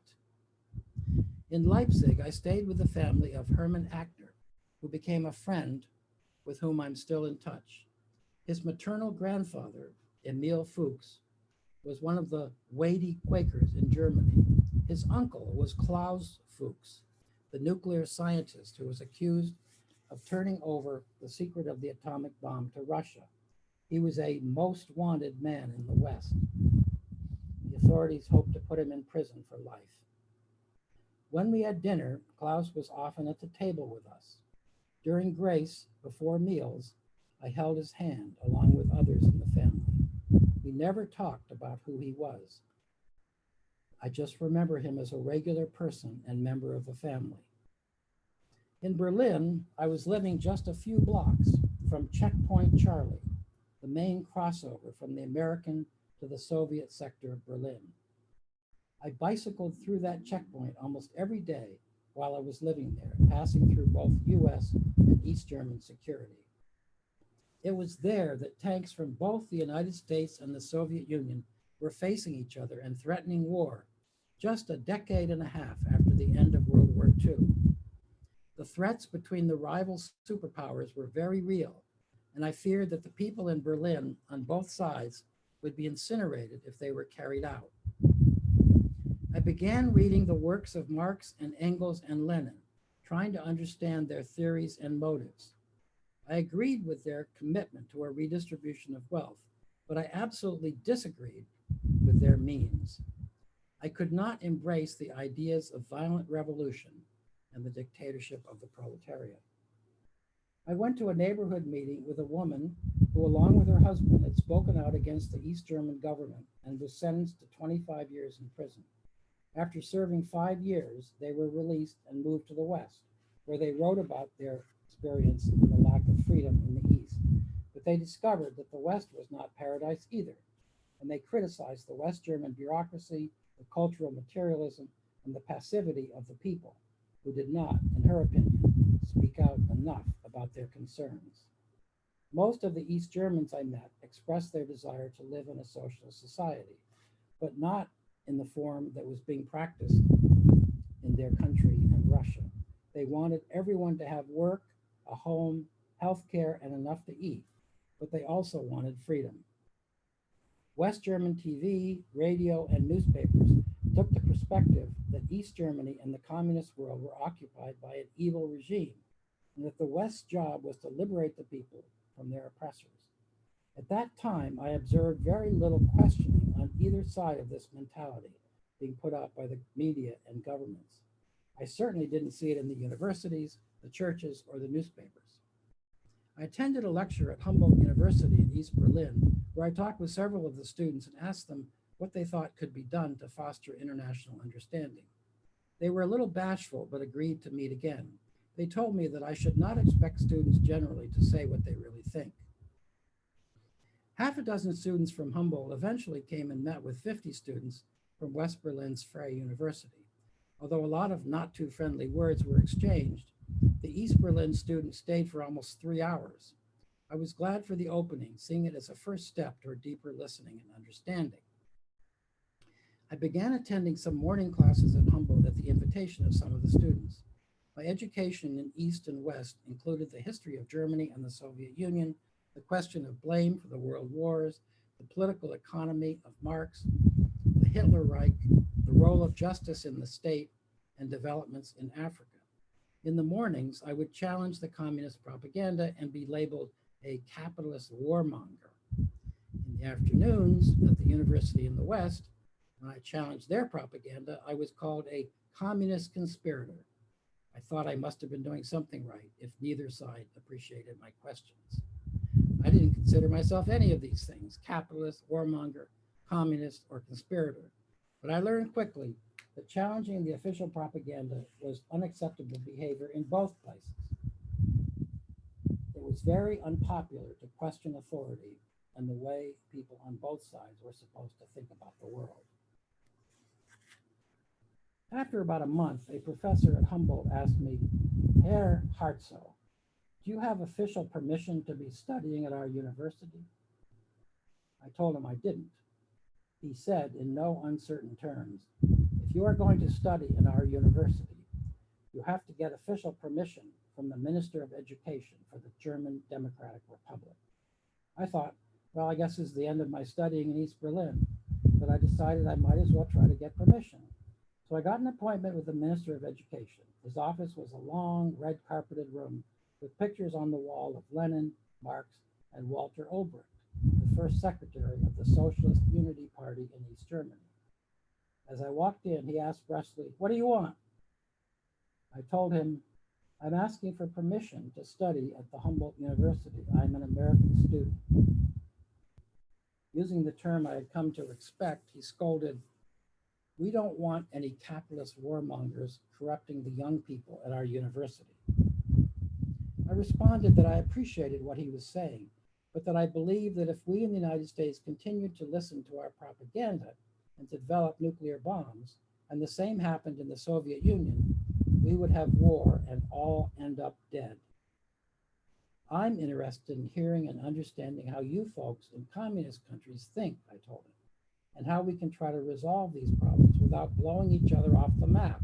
A: In Leipzig, I stayed with the family of Hermann Ackner, who became a friend with whom I'm still in touch. His maternal grandfather, Emil Fuchs, was one of the weighty Quakers in Germany. His uncle was Klaus Fuchs, the nuclear scientist who was accused of turning over the secret of the atomic bomb to Russia. He was a most wanted man in the West. The authorities hoped to put him in prison for life. When we had dinner, Klaus was often at the table with us. During grace, before meals, I held his hand along with others in the family. We never talked about who he was. I just remember him as a regular person and member of the family. In Berlin, I was living just a few blocks from Checkpoint Charlie, the main crossover from the American to the Soviet sector of Berlin. I bicycled through that checkpoint almost every day while I was living there, passing through both US and East German security. It was there that tanks from both the United States and the Soviet Union were facing each other and threatening war, just a decade and a half after the end of World War II. The threats between the rival superpowers were very real, and I feared that the people in Berlin on both sides would be incinerated if they were carried out. I began reading the works of Marx and Engels and Lenin, trying to understand their theories and motives. I agreed with their commitment to a redistribution of wealth, but I absolutely disagreed with their means. I could not embrace the ideas of violent revolution and the dictatorship of the proletariat. I went to a neighborhood meeting with a woman who, along with her husband, had spoken out against the East German government and was sentenced to 25 years in prison. After serving 5 years, they were released and moved to the West, where they wrote about their experience and the lack of freedom in the East. But they discovered that the West was not paradise either, and they criticized the West German bureaucracy, the cultural materialism, and the passivity of the people, who did not, in her opinion, speak out enough about their concerns. Most of the East Germans I met expressed their desire to live in a socialist society, but not in the form that was being practiced in their country and Russia. They wanted everyone to have work, a home, health care, and enough to eat, but they also wanted freedom. West German TV, radio, and newspapers took the perspective that East Germany and the communist world were occupied by an evil regime, and that the West's job was to liberate the people from their oppressors. At that time, I observed very little questioning on either side of this mentality being put out by the media and governments. I certainly didn't see it in the universities, the churches, or the newspapers. I attended a lecture at Humboldt University in East Berlin, where I talked with several of the students and asked them what they thought could be done to foster international understanding. They were a little bashful, but agreed to meet again. They told me that I should not expect students generally to say what they really think. Half a dozen students from Humboldt eventually came and met with 50 students from West Berlin's Freie University. Although a lot of not too friendly words were exchanged, the East Berlin students stayed for almost 3 hours. I was glad for the opening, seeing it as a first step toward deeper listening and understanding. I began attending some morning classes at Humboldt at the invitation of some of the students. My education in East and West included the history of Germany and the Soviet Union, the question of blame for the world wars, the political economy of Marx, the Hitler Reich, the role of justice in the state, and developments in Africa. In the mornings, I would challenge the communist propaganda and be labeled a capitalist warmonger. In the afternoons at the university in the West, when I challenged their propaganda, I was called a communist conspirator. I thought I must have been doing something right if neither side appreciated my questions. I didn't consider myself any of these things, capitalist, warmonger, communist, or conspirator. But I learned quickly that challenging the official propaganda was unacceptable behavior in both places. It was very unpopular to question authority and the way people on both sides were supposed to think about the world. After about a month, a professor at Humboldt asked me, Herr Hartsough, do you have official permission to be studying at our university? I told him I didn't. He said in no uncertain terms, if you are going to study in our university, you have to get official permission from the Minister of Education for the German Democratic Republic. I thought, well, I guess this is the end of my studying in East Berlin, but I decided I might as well try to get permission. So I got an appointment with the Minister of Education. His office was a long, red carpeted room with pictures on the wall of Lenin, Marx, and Walter Ulbricht, the first secretary of the Socialist Unity Party in East Germany. As I walked in, he asked brusquely, what do you want? I told him, I'm asking for permission to study at the Humboldt University. I'm an American student. Using the term I had come to expect, he scolded, we don't want any capitalist warmongers corrupting the young people at our university. I responded that I appreciated what he was saying, but that I believed that if we in the United States continued to listen to our propaganda and to develop nuclear bombs, and the same happened in the Soviet Union, we would have war and all end up dead. I'm interested in hearing and understanding how you folks in communist countries think, I told him, and how we can try to resolve these problems without blowing each other off the map.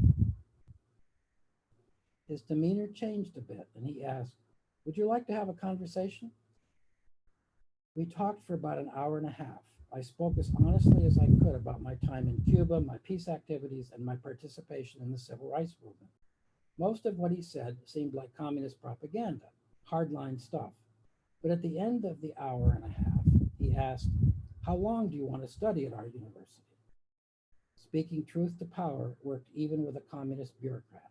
A: His demeanor changed a bit, and he asked, would you like to have a conversation? We talked for about an hour and a half. I spoke as honestly as I could about my time in Cuba, my peace activities, and my participation in the civil rights movement. Most of what he said seemed like communist propaganda, hardline stuff. But at the end of the hour and a half, he asked, how long do you want to study at our university? Speaking truth to power worked even with a communist bureaucrat.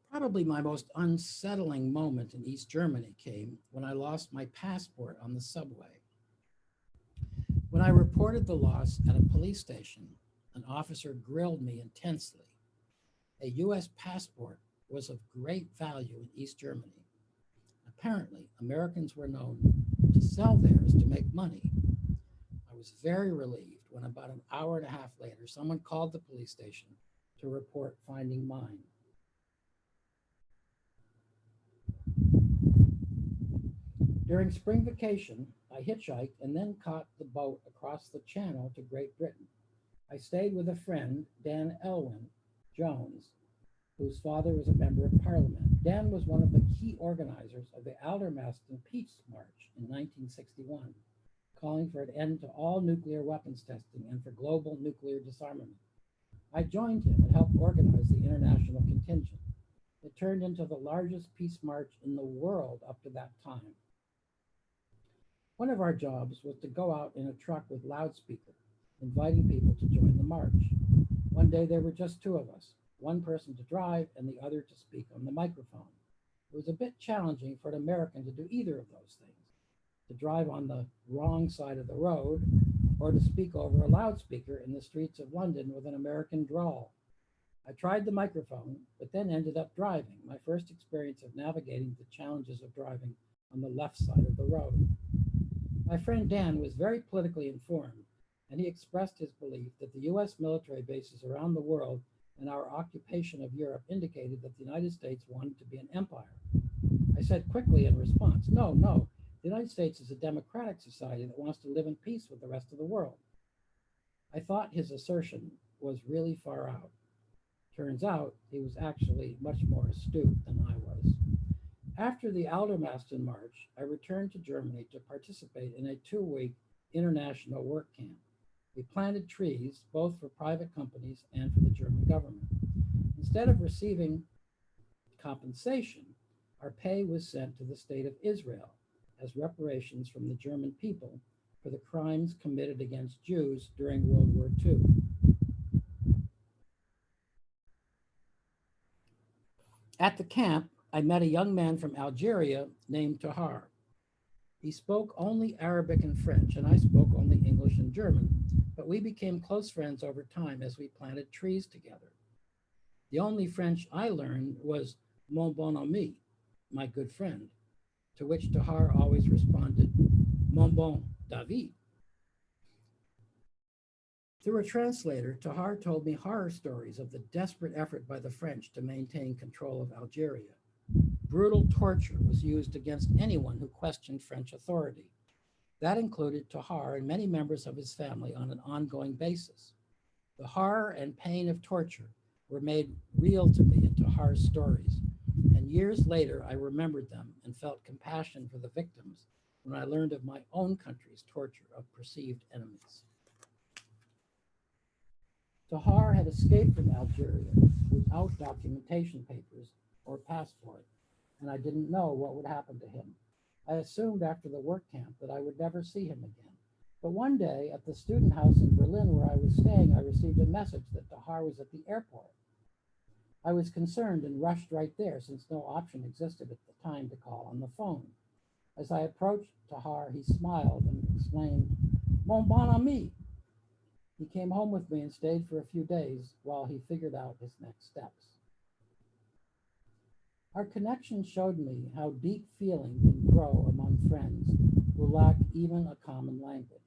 A: Probably my most unsettling moment in East Germany came when I lost my passport on the subway. When I reported the loss at a police station, an officer grilled me intensely. A US passport was of great value in East Germany. Apparently, Americans were known to sell theirs to make money. I was very relieved when about an hour and a half later, someone called the police station to report finding mine. During spring vacation, I hitchhiked and then caught the boat across the channel to Great Britain. I stayed with a friend, Dan Elwyn Jones, whose father was a member of parliament. Dan was one of the key organizers of the Aldermaston Peace March in 1961, calling for an end to all nuclear weapons testing and for global nuclear disarmament. I joined him and helped organize the international contingent. It turned into the largest peace march in the world up to that time. One of our jobs was to go out in a truck with loudspeaker, inviting people to join the march. One day there were just two of us, one person to drive and the other to speak on the microphone. It was a bit challenging for an American to do either of those things, to drive on the wrong side of the road or to speak over a loudspeaker in the streets of London with an American drawl. I tried the microphone, but then ended up driving, my first experience of navigating the challenges of driving on the left side of the road. My friend Dan was very politically informed, and he expressed his belief that the US military bases around the world and our occupation of Europe indicated that the United States wanted to be an empire. I said quickly in response, no, the United States is a democratic society that wants to live in peace with the rest of the world. I thought his assertion was really far out. Turns out he was actually much more astute than I was. After the Aldermaston March, I returned to Germany to participate in a 2-week international work camp. We planted trees, both for private companies and for the German government. Instead of receiving compensation, our pay was sent to the state of Israel as reparations from the German people for the crimes committed against Jews during World War II. At the camp, I met a young man from Algeria named Tahar. He spoke only Arabic and French, and I spoke only English and German, but we became close friends over time as we planted trees together. The only French I learned was mon bon ami, my good friend, to which Tahar always responded, mon bon David. Through a translator, Tahar told me horror stories of the desperate effort by the French to maintain control of Algeria. Brutal torture was used against anyone who questioned French authority. That included Tahar and many members of his family on an ongoing basis. The horror and pain of torture were made real to me in Tahar's stories, and years later I remembered them and felt compassion for the victims when I learned of my own country's torture of perceived enemies. Tahar had escaped from Algeria without documentation papers or passport, and I didn't know what would happen to him. I assumed after the work camp that I would never see him again. But one day at the student house in Berlin where I was staying, I received a message that Tahar was at the airport. I was concerned and rushed right there since no option existed at the time to call on the phone. As I approached Tahar, he smiled and exclaimed, "Mon bon ami." He came home with me and stayed for a few days while he figured out his next steps. Our connection showed me how deep feeling can grow among friends who lack even a common language.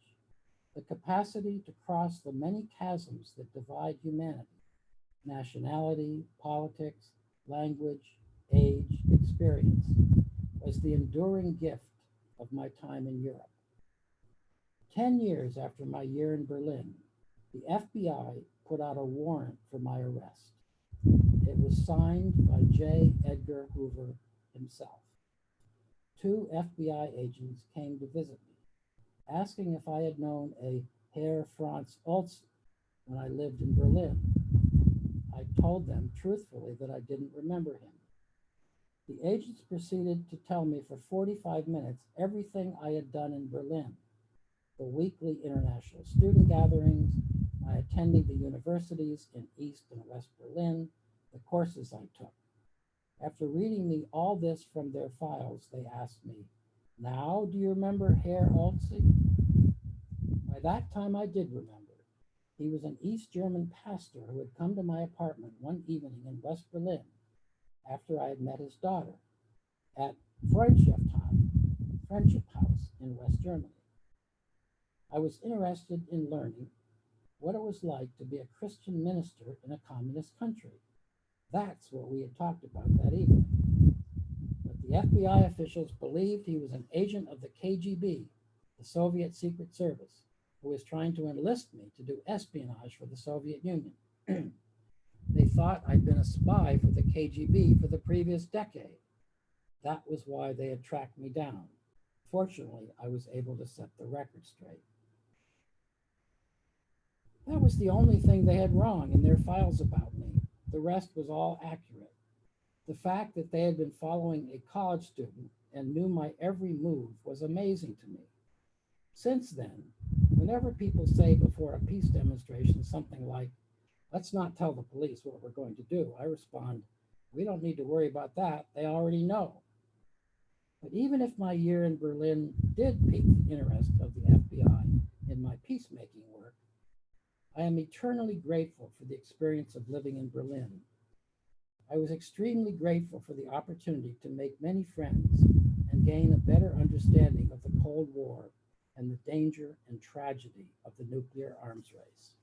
A: The capacity to cross the many chasms that divide humanity, nationality, politics, language, age, experience, was the enduring gift of my time in Europe. 10 years after my year in Berlin, the FBI put out a warrant for my arrest. It was signed by J. Edgar Hoover himself. 2 FBI agents came to visit me, asking if I had known a Herr Franz Olsen when I lived in Berlin. I told them truthfully that I didn't remember him. The agents proceeded to tell me for 45 minutes everything I had done in Berlin: the weekly international student gatherings, my attending the universities in East and West Berlin, the courses I took. After reading me all this from their files, they asked me, "Now, do you remember Herr Olsen?" By that time, I did remember. He was an East German pastor who had come to my apartment one evening in West Berlin after I had met his daughter at Freundschaftsheim, Friendship House in West Germany. I was interested in learning what it was like to be a Christian minister in a communist country. That's what we had talked about that evening. But the FBI officials believed he was an agent of the KGB, the Soviet Secret Service, who was trying to enlist me to do espionage for the Soviet Union. They thought I'd been a spy for the KGB for the previous decade. That was why they had tracked me down. Fortunately, I was able to set the record straight. That was the only thing they had wrong in their files about me. The rest was all accurate. The fact that they had been following a college student and knew my every move was amazing to me. Since then, whenever people say before a peace demonstration something like, "Let's not tell the police what we're going to do," I respond, "We don't need to worry about that. They already know." But even if my year in Berlin did pique the interest of the FBI in my peacemaking work, I am eternally grateful for the experience of living in Berlin. I was extremely grateful for the opportunity to make many friends and gain a better understanding of the Cold War and the danger and tragedy of the nuclear arms race.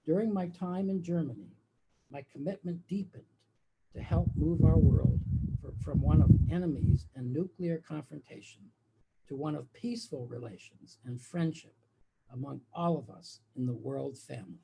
A: During my time in Germany, my commitment deepened to help move our world from one of enemies and nuclear confrontation to one of peaceful relations and friendship among all of us in the world family.